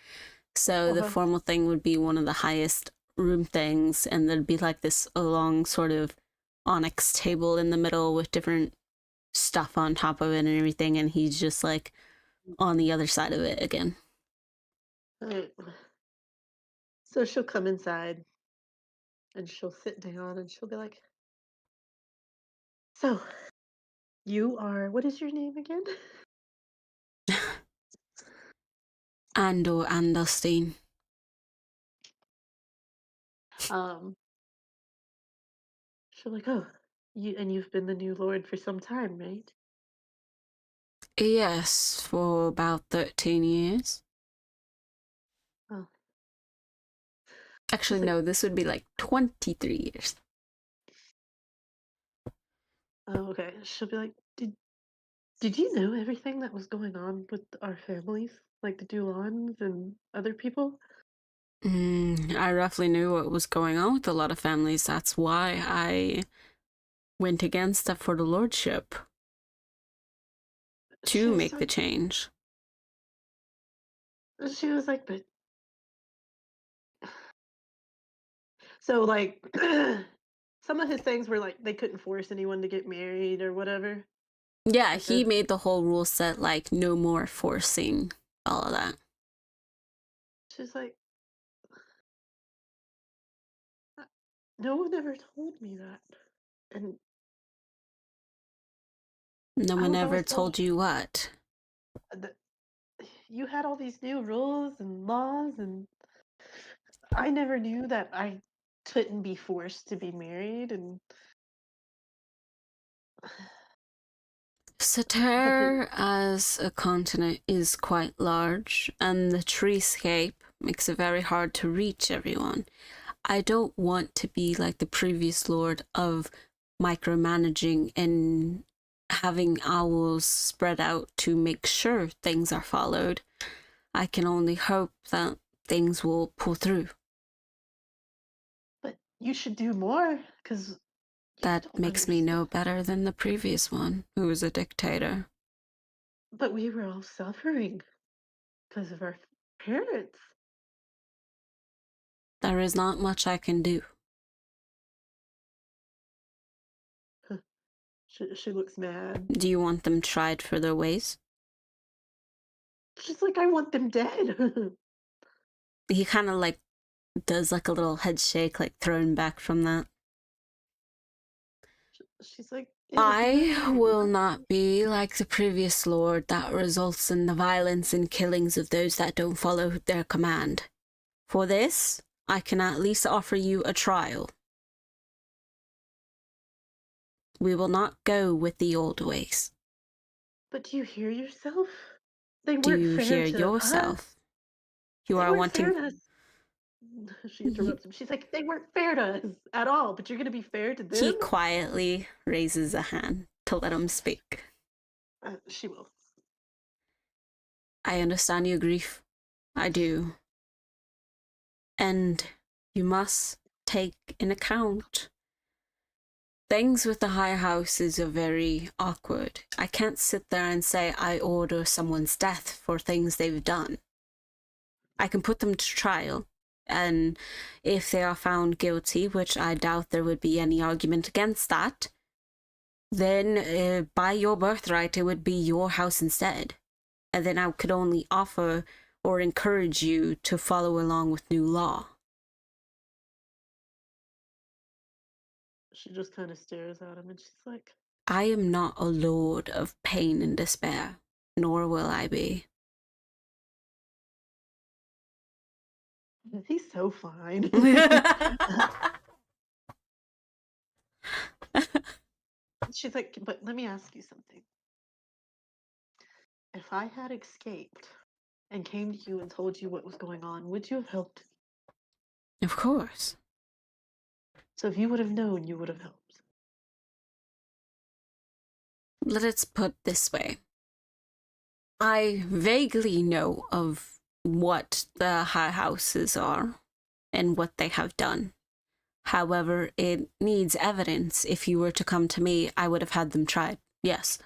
So the formal thing would be one of the highest room things, and there'd be like this long sort of onyx table in the middle with different stuff on top of it and everything, and he's just like on the other side of it again.
Alright. So she'll come inside and she'll sit down and she'll be like, so you are, what is your name again?
Andor Anderstein.
Um, She's like, oh, you've been the new lord for some time, right?
Yes, for about 13 years.
Oh,
Actually,
she's like,
no, this would be like 23 years.
oh, okay. She'll be like, did you know everything that was going on with our families, like the Dulans and other people?
I roughly knew what was going on with a lot of families. That's why I went against that for the lordship
She
to
was
make the
like,
change.
but so like, some of his things were like they couldn't force anyone to get married or whatever.
Yeah,
Like
he
the
made the whole rule set like no more forcing all of that.
she's like, "Uh, no one ever told me that, and
No
I
one
was
ever
always told
told you what.
that you had all these new rules and laws, and I never knew that I couldn't be forced to be married, and but the
Sater as a continent is quite large, and the treescape makes it very hard to reach everyone. I don't want to be like the previous lord of micromanaging and having owls spread out to make sure things are followed. I can only hope that things will pull through.
but you should do more because you
That
don't
makes me
understand.
no better than the previous one, who was a dictator.
But we were all suffering because of our parents.
There is not much I can do.
She looks mad.
Do you want them tried for their ways?
She's like, I want them dead.
He kind of like does like a little head shake, like thrown back from that.
She's like, it was
I
never
will
enough.
not be like the previous lord that results in the violence and killings of those that don't follow their command. For this, I can at least offer you a trial. We will not go with the old ways.
But do you hear yourself? They
Do
weren't
you
fair
hear
to us.
yourself? You
They
are
weren't fair
wanting.
to us. She interrupts him. She's like, they weren't fair to us at all, but you're going to be fair to
He
them?
quietly raises a hand to let him speak.
She will.
I understand your grief. I do. And you must take in account things with the higher houses are very awkward. I can't sit there and say I order someone's death for things they've done. I can put them to trial, and if they are found guilty, which I doubt there would be any argument against that, then by your birthright, it would be your house instead. And then I could only offer or encourage you to follow along with new law.
She just kind of stares at him and she's like,
I am not a lord of pain and despair, nor will I be.
he's so fine. She's like, but let me ask you something. If I had escaped and came to you and told you what was going on, would you have helped?
Of course.
So if you would have known, you would have helped.
Let us put this way. I vaguely know of what the high houses are and what they have done. However, it needs evidence. If you were to come to me, I would have had them tried. Yes.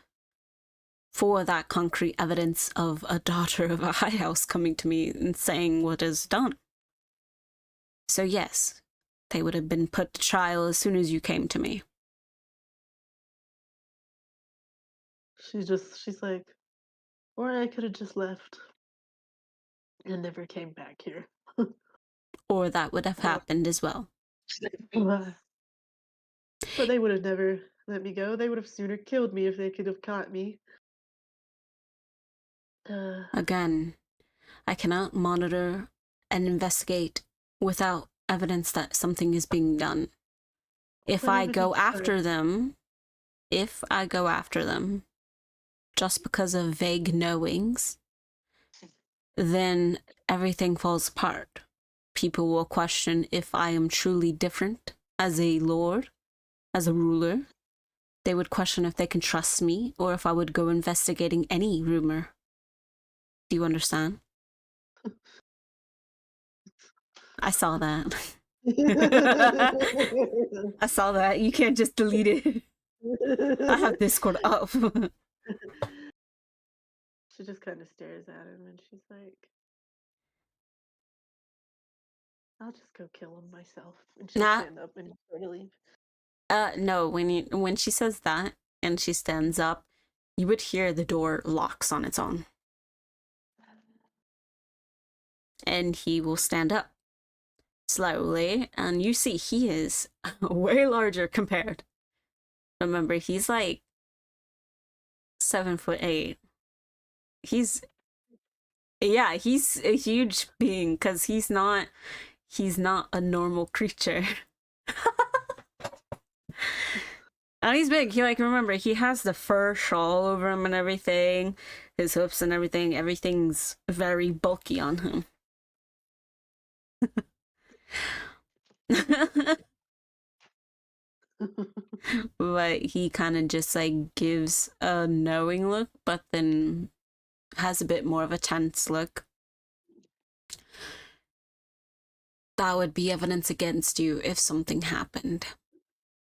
For that concrete evidence of a daughter of a high house coming to me and saying what is done. So yes, they would have been put to trial as soon as you came to me.
She's like, or I could have just left and never came back here.
Or that would have
Uh,
happened as well.
but they would have never let me go. They would have sooner killed me if they could have caught me. Uh,
Again, I cannot monitor and investigate without evidence that something is being done. If
What
I
if he
go after
turns?
them, just because of vague knowings, then everything falls apart. People will question if I am truly different as a lord, as a ruler. They would question if they can trust me or if I would go investigating any rumor. Do you understand? I saw that. I saw that. You can't just delete it. I have Discord up.
She just kind of stares at him and she's like, I'll just go kill him myself. And she'll
Nah,
stand up and try to leave.
no, when she says that and she stands up, you would hear the door locks on its own. And he will stand up slowly, and you see he is way larger compared. Remember, he's like 7'8". He's yeah, he's a huge being because he's not a normal creature. And he's big. He like remember he has the fur shawl over him and everything, his hooves and everything. Everything's very bulky on him. But he kind of just like gives a knowing look, but then has a bit more of a tense look. That would be evidence against you if something happened.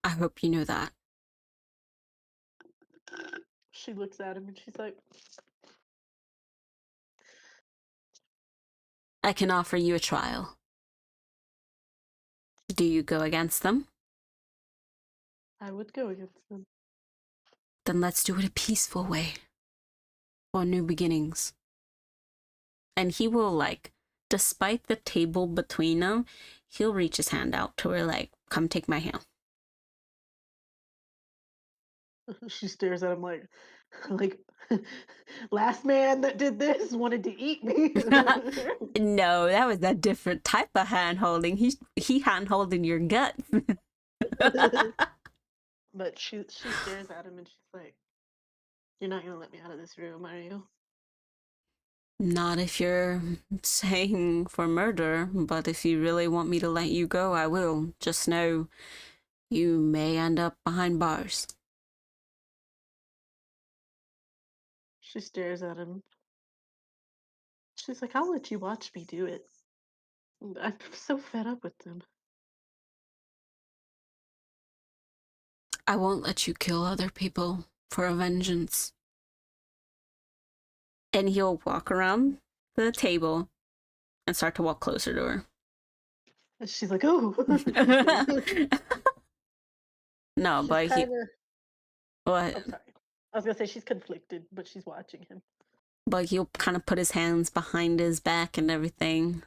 I hope you know that.
She looks at him and she's like,
I can offer you a trial. Do you go against them?
I would go against them.
Then let's do it a peaceful way. For new beginnings. And he will like, despite the table between them, he'll reach his hand out to her like, come take my hand.
She stares at him like, last man that did this wanted to eat me.
No, that was a different type of hand holding. He hand holding your guts.
But she stares at him and she's like, you're not gonna let me out of this room, are you?
Not if you're saying for murder, but if you really want me to let you go, I will. Just know you may end up behind bars.
She stares at him. She's like, I'll let you watch me do it. I'm so fed up with them.
I won't let you kill other people for a vengeance. And he'll walk around the table and start to walk closer to her.
And she's like, oh.
No,
She's
but he
kind of.
what?
I'm sorry. I was gonna say she's conflicted, but she's watching him.
But he'll kind of put his hands behind his back and everything,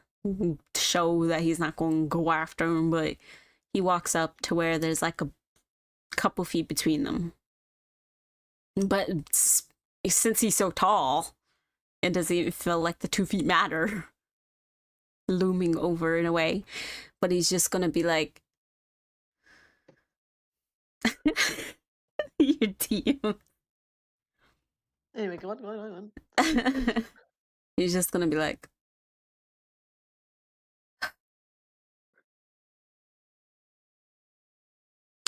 show that he's not going to go after him. But he walks up to where there's like a couple feet between them. But since he's so tall, it doesn't even feel like the 2 feet matter, looming over in a way. But he's just gonna be like, your DM.
Anyway, go on.
He's just gonna be like,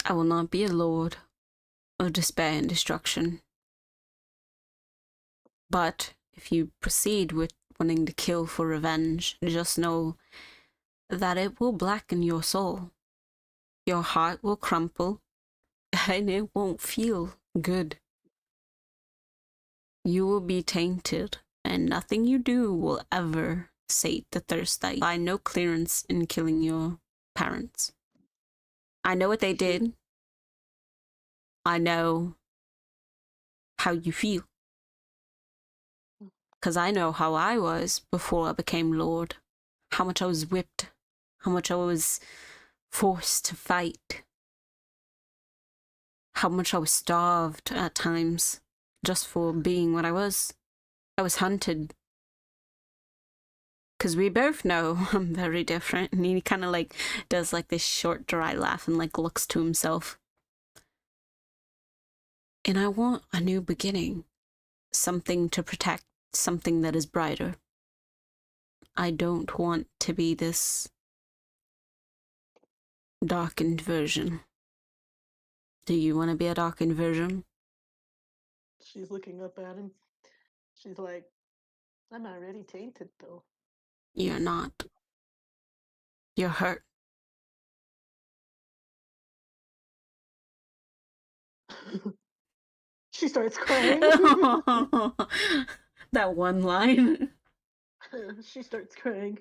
I will not be a lord of despair and destruction. But if you proceed with wanting to kill for revenge, just know that it will blacken your soul. Your heart will crumple, and it won't feel good. You will be tainted, and nothing you do will ever sate the thirst that you find no clearance in killing your parents. I know what they did. I know how you feel. Because I know how I was before I became Lord. How much I was whipped. How much I was forced to fight. How much I was starved at times just for being what I was. I was hunted. Because we both know I'm very different. And he kind of like does like this short, dry laugh and like looks to himself. And I want a new beginning. Something to protect, something that is brighter. I don't want to be this darkened version. Do you want to be a darkened version?
She's looking up at him. She's like, I'm already tainted, though.
You're not. You're hurt.
She starts crying.
That one line.
She starts crying.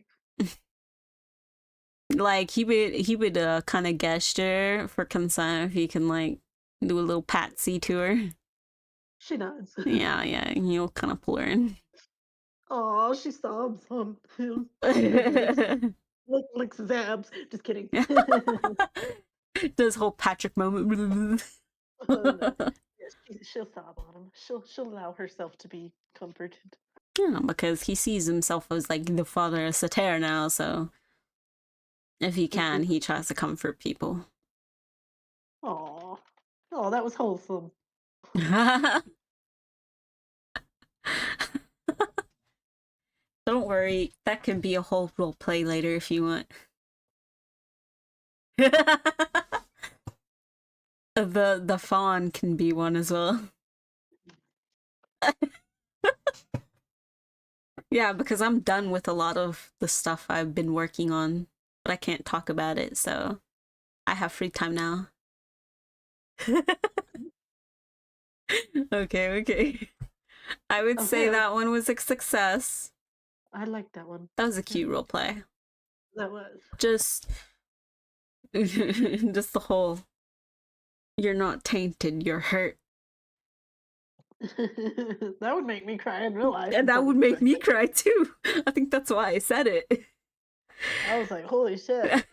Like he would kind of gesture for consent if he can like do a little patsy to her.
She nods.
Yeah, and he'll kind of pull her in.
Oh, she sobs on him. Licks his abs. Just kidding.
This whole Patrick moment.
No. Yeah, she'll sob on him. She'll allow herself to be comforted.
Yeah, because he sees himself as like the father of Satyr now, so if he can, he tries to comfort people.
Oh, that was wholesome.
Don't worry, that can be a whole role play later if you want. The fawn can be one as well. Yeah, because I'm done with a lot of the stuff I've been working on, but I can't talk about it, so I have free time now. Okay. I would say that one was a success.
I like that one.
That was a cute role play.
That was.
Just the whole, you're not tainted, you're hurt.
That would make me cry in real life.
And that would make me cry too. I think that's why I said it.
I was like, holy shit.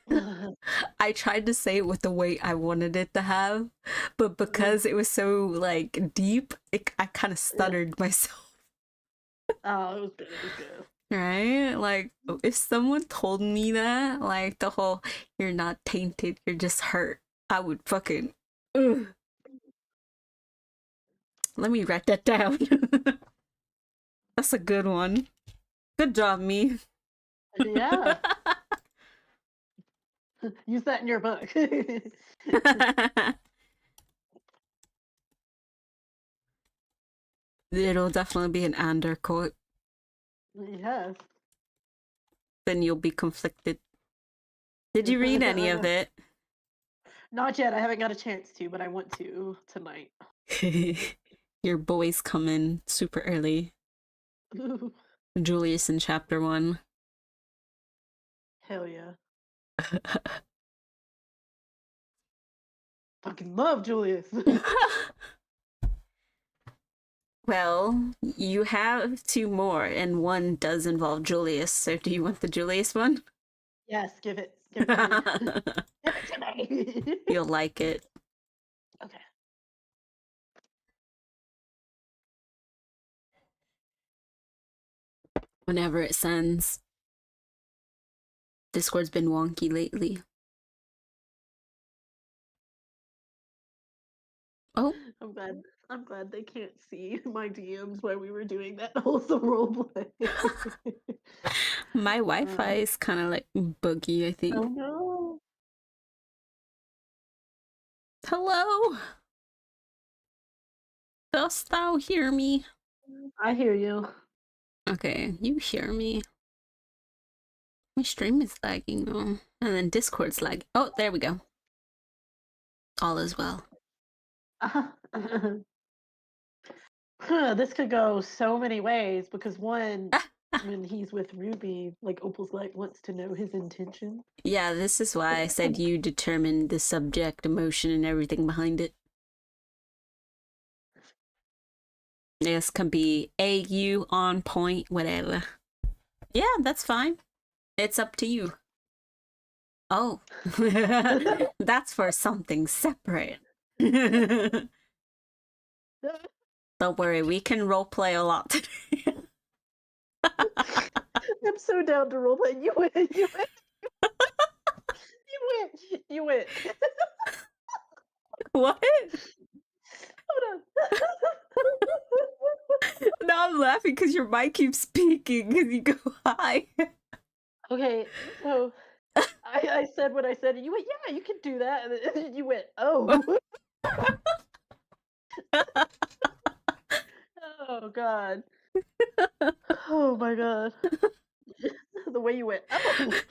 I tried to say it with the way I wanted it to have, but because it was so like deep, I kind of stuttered myself.
Oh, it was good. It was good.
Right? Like, if someone told me that, like the whole, you're not tainted, you're just hurt, I would fucking, ugh. Let me write that down. That's a good one. Good job, me.
Yeah. Use that in your book.
It'll definitely be an Ander quote.
Yes.
Then you'll be conflicted. Did you read any of it?
Not yet. I haven't got a chance to, but I want to tonight.
Your boys come in super early. Julius in chapter 1.
Hell yeah. Fucking love Julius.
Well, you have 2 more, and one does involve Julius. So do you want the Julius one?
Yes, give it. Give it to me. Give it to me.
You'll like it.
Okay.
Whenever it sends. Discord's been wonky lately. Oh.
I'm glad they can't see my DMs while we were doing that wholesome roleplay.
My Wi-Fi is kind of like buggy, I think.
Oh no.
Hello? Dost thou hear me?
I hear you.
Okay, you hear me. My stream is lagging though. And then Discord's lagging. Oh, there we go. All is well.
This could go so many ways because one, when he's with Ruby, like Opal's like wants to know his intention.
Yeah, this is why I said you determined the subject, emotion, and everything behind it. This can be AU, on point, whatever. Yeah, that's fine. It's up to you. Oh, that's for something separate. Don't worry, we can roleplay a lot today.
I'm so down to roleplay. You win. You win. You win. You win.
What?
Hold on.
No, I'm laughing because your mic keeps speaking because you go high.
Okay, so I said what I said, and you went, yeah, you can do that. And then you went, oh. Oh, God. Oh, my God. The way you went, oh.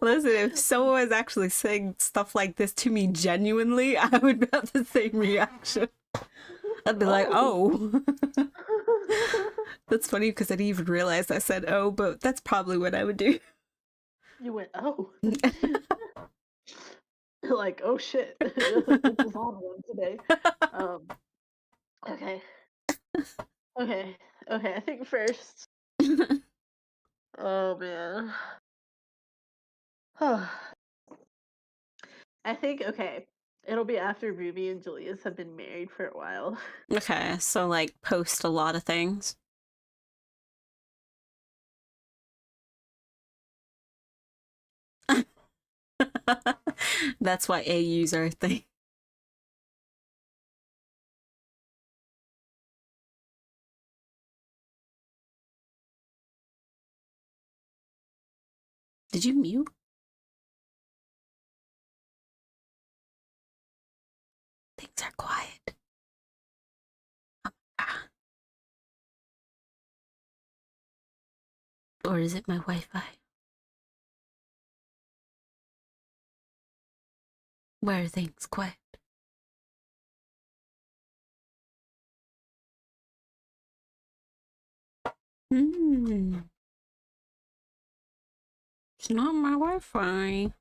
Listen, if someone was actually saying stuff like this to me genuinely, I would have the same reaction. I'd be like, oh. That's funny because I didn't even realize I said oh, but that's probably what I would do.
You went, oh. Like, oh shit. Opal's on one today. Okay. Okay. Okay, I think first. Oh man. I think, okay. It'll be after Ruby and Julius have been married for a while.
Okay, so like post a lot of things. That's why AUs are a thing. Did you mute? Things are quiet. Ah. Or is it my Wi-Fi? Where are things quiet? Hmm. It's not my Wi-Fi.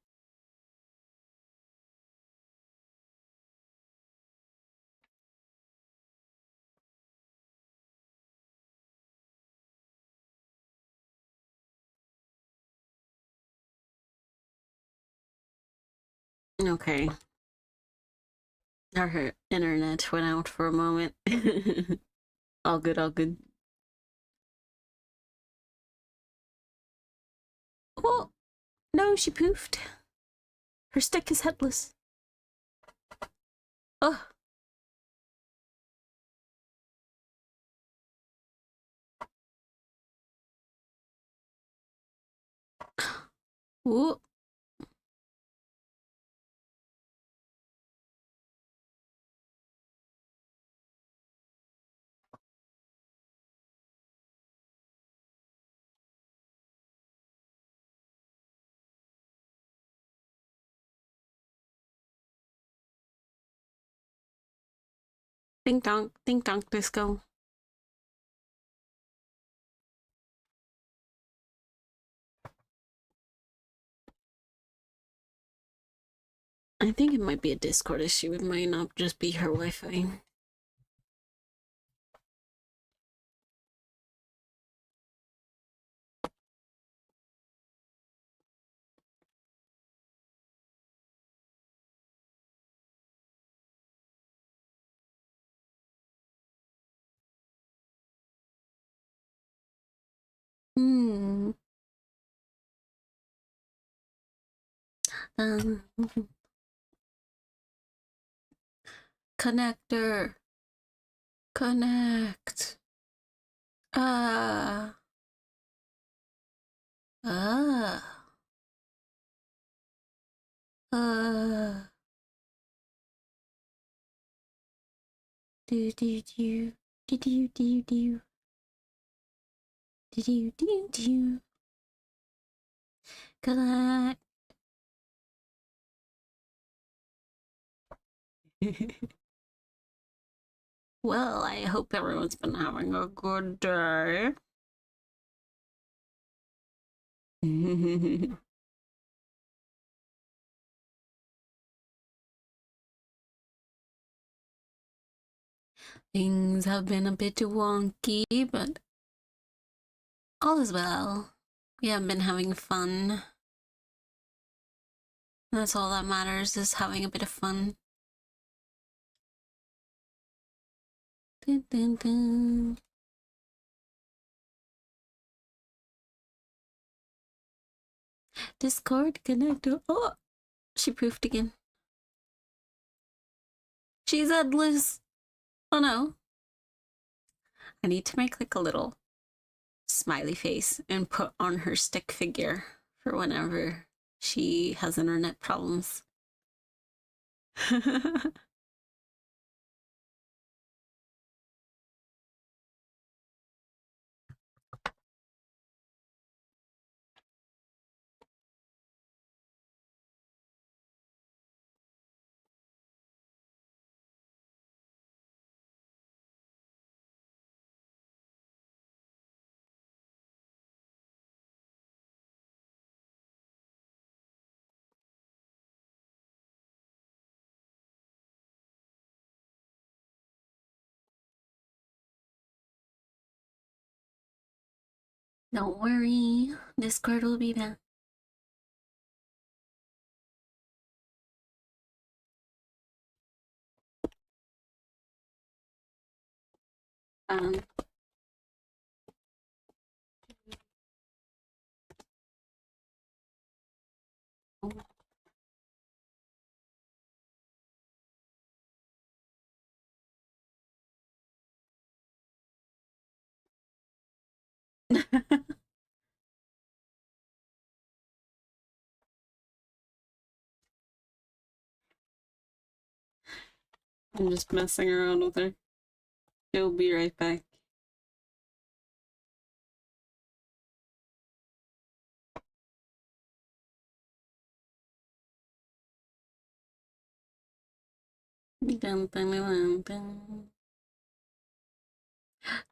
Okay. Our internet went out for a moment. All good, all good. Oh, no, she poofed. Her stick is headless. Oh. Ooh. Ding donk disco. I think it might be a Discord issue. It might not just be her Wi-Fi. Hmm. Um. Connector. Connect. Ah. Ah. Do do do. Do do do do. Do do do do. Connect. Well, I hope everyone's been having a good day. Things have been a bit wonky, but all is well. We have been having fun. That's all that matters, is having a bit of fun. Dun, dun, dun. Discord connector. Oh, she poofed again. She's headless. Oh no. I need to make like a little smiley face and put on her stick figure for whenever she has internet problems. Don't worry, Discord will be back. Um, I'm just messing around with her. She'll be right back. Dun, dun, dun, dun.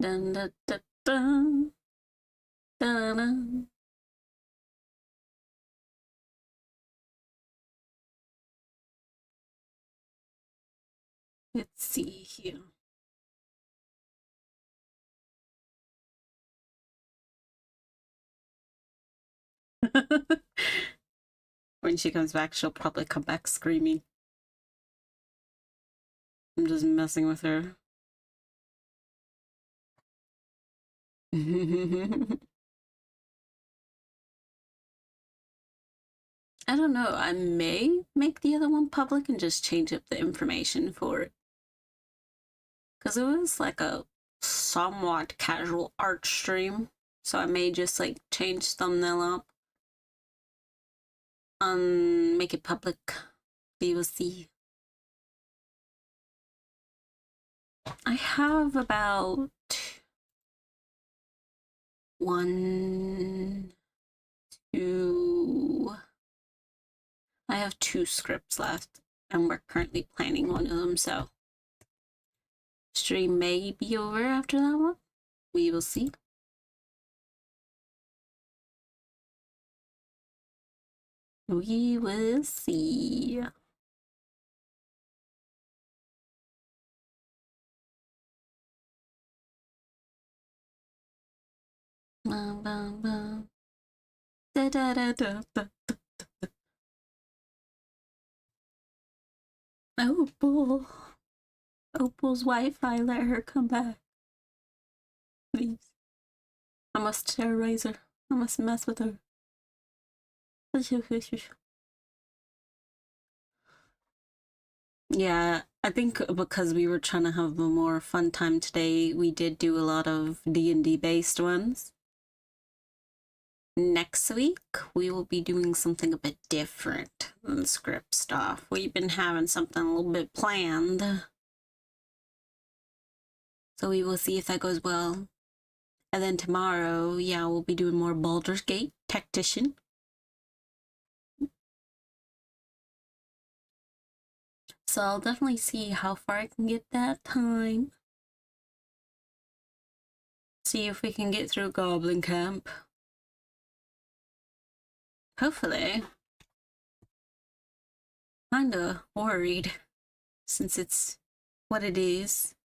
Dun, dun, dun, dun. Dun, dun. Let's see here. When she comes back, she'll probably come back screaming. I'm just messing with her. I don't know. I may make the other one public and just change up the information for it. Because it was like a somewhat casual art stream. So I may just like change thumbnail up. Make it public. We will see. I have about 1, 2. I have 2 scripts left, and we're currently planning one of them, so stream may be over after that one. We will see. We will see. Bum, bum, bum. Da, da, da, da, da, da, da. Opal. Opal's Wi-Fi, let her come back. Please. I must terrorize her. I must mess with her. Yeah, I think because we were trying to have a more fun time today, we did do a lot of D&D based ones. Next week, we will be doing something a bit different than script stuff. We've been having something a little bit planned. So we will see if that goes well. And then tomorrow, yeah, we'll be doing more Baldur's Gate Tactician. So I'll definitely see how far I can get that time. See if we can get through Goblin Camp. Hopefully. Kinda worried, since it's what it is.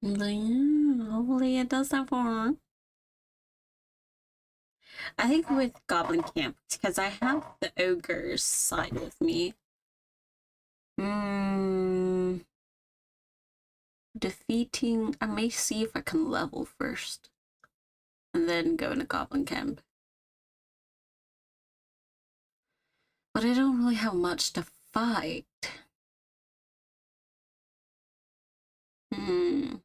But yeah, hopefully it does that for her. I think with Goblin Camp, because I have the ogre's side with me. Defeating. I may see if I can level first, and then go into Goblin Camp. But I don't really have much to fight. Hmm.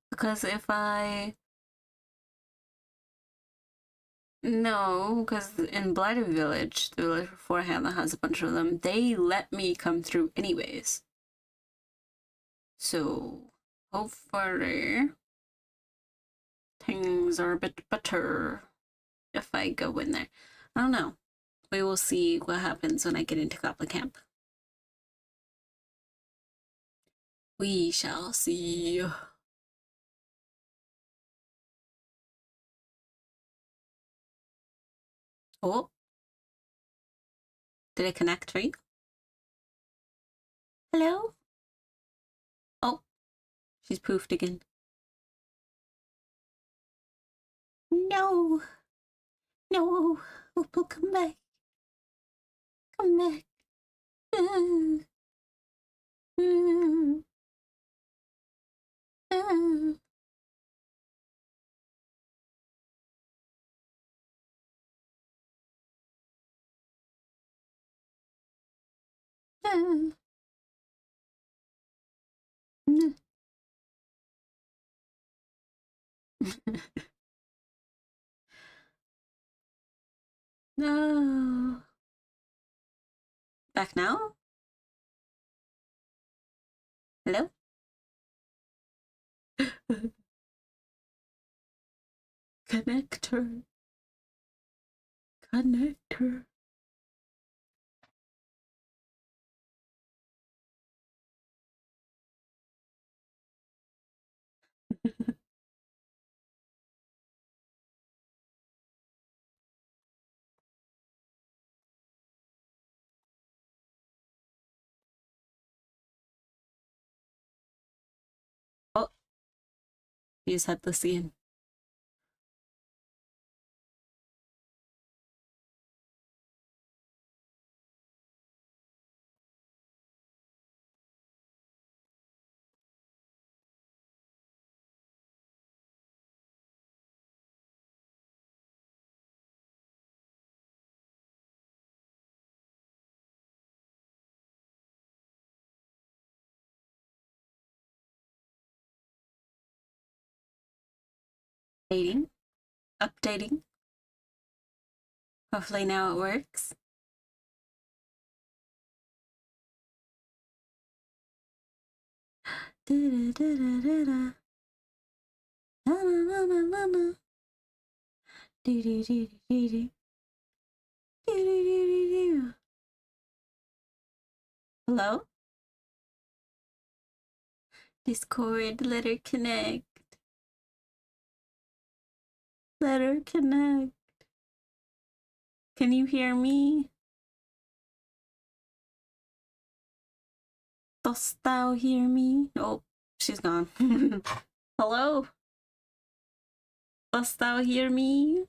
Because if I... No, because in Blighted Village, the village beforehand that has a bunch of them, they let me come through anyways. So, hopefully, things are a bit better if I go in there. I don't know. We will see what happens when I get into Goblin Camp. We shall see. Oh. Did it connect for you? Hello? Oh. She's poofed again. No. No. Opal, come back. Come back. No. Back now? Hello? Connector. Connector. Oh, you just had the scene. Updating. Updating. Hopefully now it works. Hello? Discord, let her connect. Let her connect. Can you hear me? Dost thou hear me? Oh, she's gone. Hello? Dost thou hear me?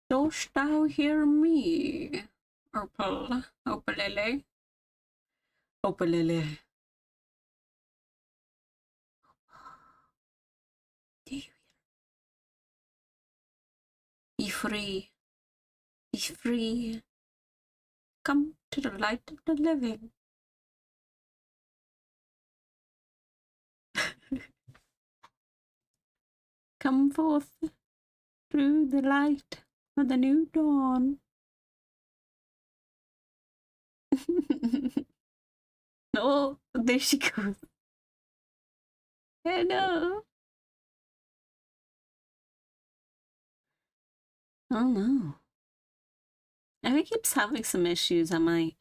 Dost thou hear me? Opal. Opalele. Opalele. Do you hear? Be free. Be free. Come to the light of the living. Come forth through the light of the new dawn. Oh, there she goes. I know. Oh no. It keeps having some issues. I might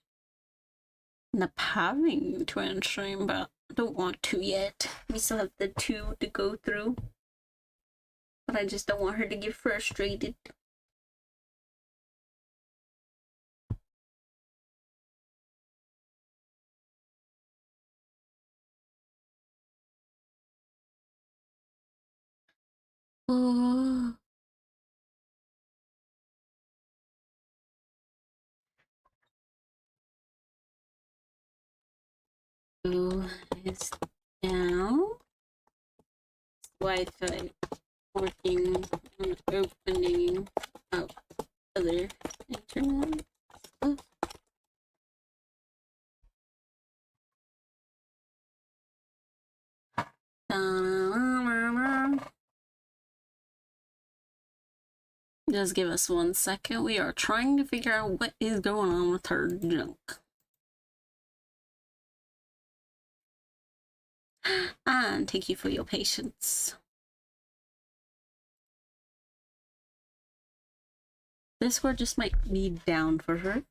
end up having twin stream, but I don't want to yet. We still have the 2 to go through. But I just don't want her to get frustrated. Oh. Is down. Wi-Fi working and opening up other internet. Oh. Just give us 1 second. We are trying to figure out what is going on with her junk. And thank you for your patience. Discord just might be down for her,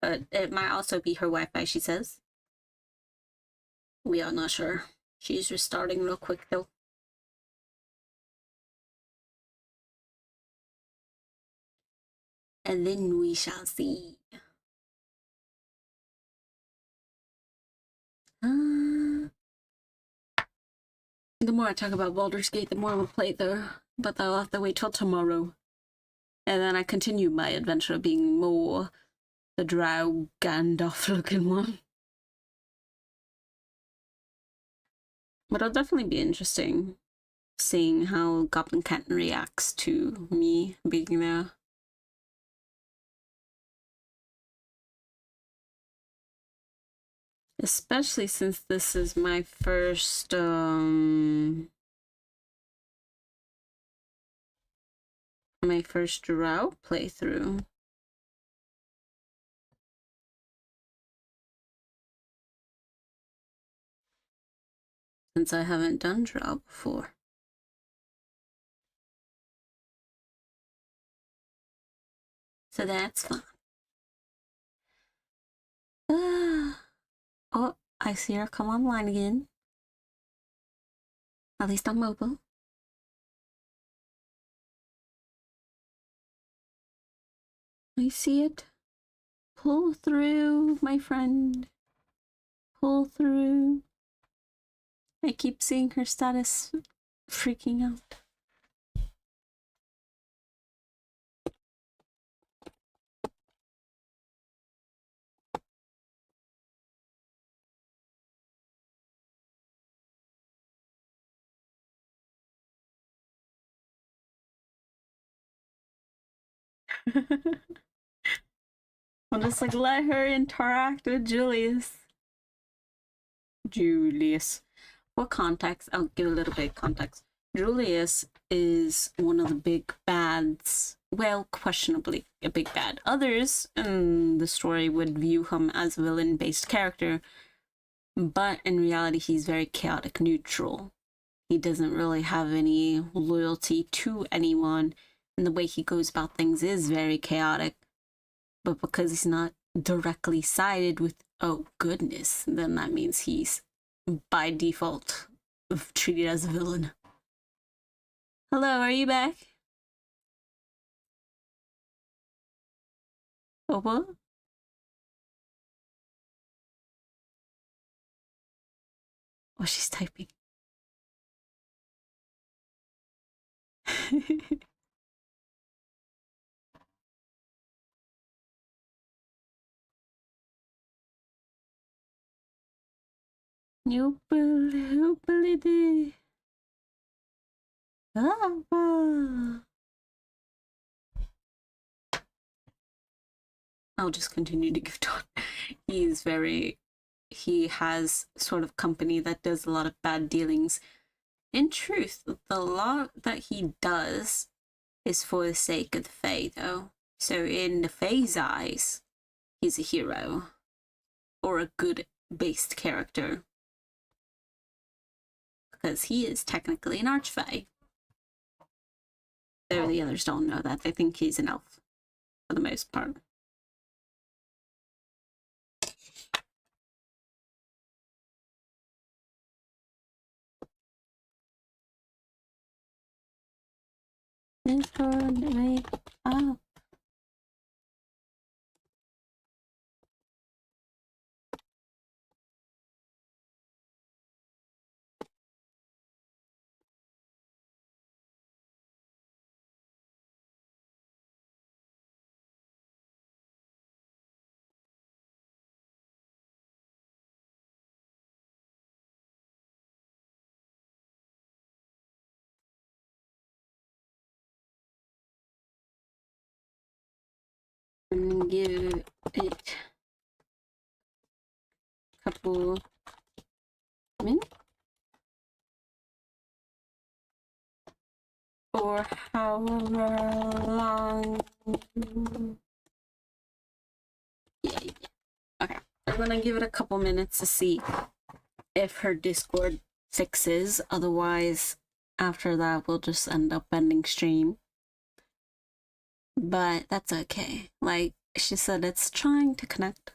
but it might also be her Wi-Fi, she says. We are not sure. She's restarting real quick though. And then we shall see. The more I talk about Baldur's Gate, the more we'll play though. But I'll have to wait till tomorrow. And then I continue my adventure being more the drow Gandalf looking one. But it'll definitely be interesting seeing how Goblin Kenton reacts to me being there. Especially since this is my first drow playthrough. Since I haven't done drow before. So that's fun. Oh, I see her come online again. At least on mobile. I see it. Pull through, my friend. Pull through. I keep seeing her status freaking out. I'll just like let her interact with Julius. What context? I'll give a little bit of context. Julius is one of the big bads. Well, questionably a big bad. Others in the story would view him as a villain-based character, but in reality, he's very chaotic neutral. He doesn't really have any loyalty to anyone, and the way he goes about things is very chaotic. But because he's not directly sided with, oh goodness, then that means he's by default treated as a villain. Hello, are you back? Opal? Oh, she's typing. Opal. I'll just continue to give Don. He has sort of company that does a lot of bad dealings. In truth, the lot that he does is for the sake of the Fae, though. So in the Fae's eyes, he's a hero. Or a good-based character. because he is technically an archfey. Though the others don't know that. They think he's an elf, for the most part. Discord, wake up. And give it a couple minutes. Or however long. Yeah. Okay. I'm gonna give it a couple minutes to see if her Discord fixes. Otherwise, after that, we'll just end up ending stream. But that's okay. Like she said, it's trying to connect.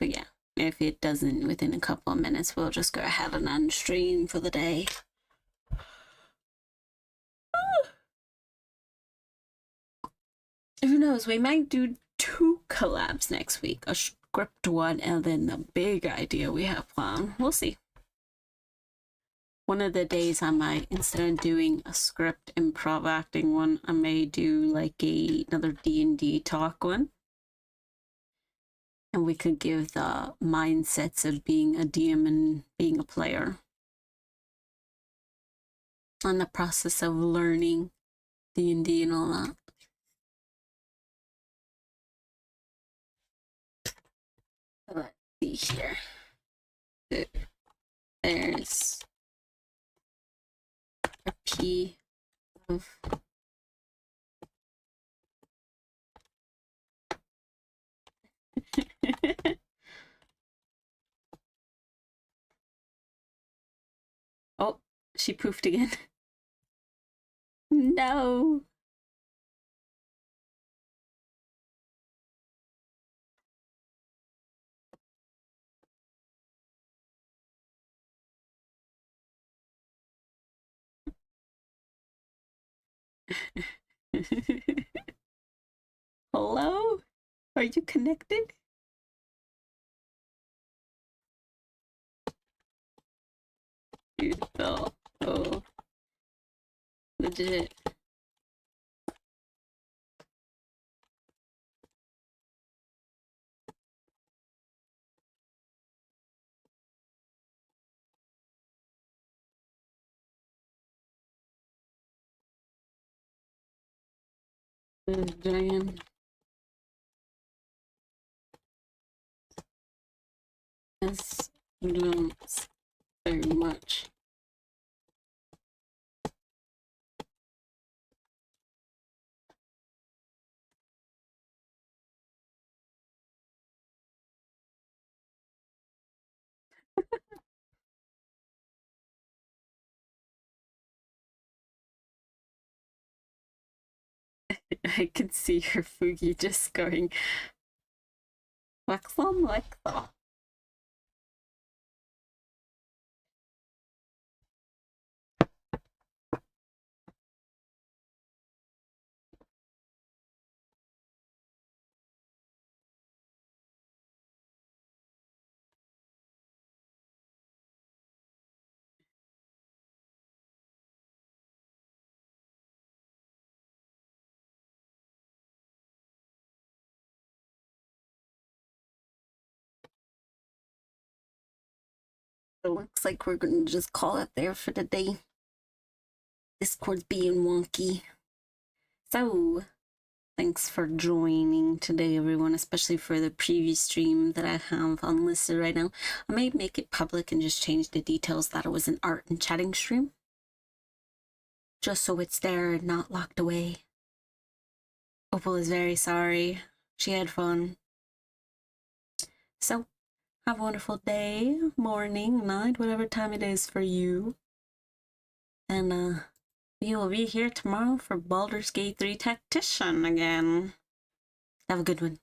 But yeah, if it doesn't within a couple of minutes, we'll just go ahead and end stream for the day. Who knows? We might do 2 collabs next week. A script one and then the big idea we have planned. We'll see. One of the days I might, instead of doing a script improv acting one, I may do like another D&D talk one. And we could give the mindsets of being a DM and being a player. And the process of learning D&D and all that. Let's see here. There's a P of oh, she poofed again. No. Hello? Are you connected? Beautiful. Oh. Legit. Giant. Yes, don't very much. I can see her Fugi just going Waxon like that. It looks like we're gonna just call it there for the day. Discord's being wonky. So, thanks for joining today, everyone, especially for the previous stream that I have unlisted right now. I may make it public and just change the details that it was an art and chatting stream. Just so it's there and not locked away. Opal is very sorry. She had fun. So, have a wonderful day, morning, night, whatever time it is for you. And we will be here tomorrow for Baldur's Gate 3 Tactician again. Have a good one.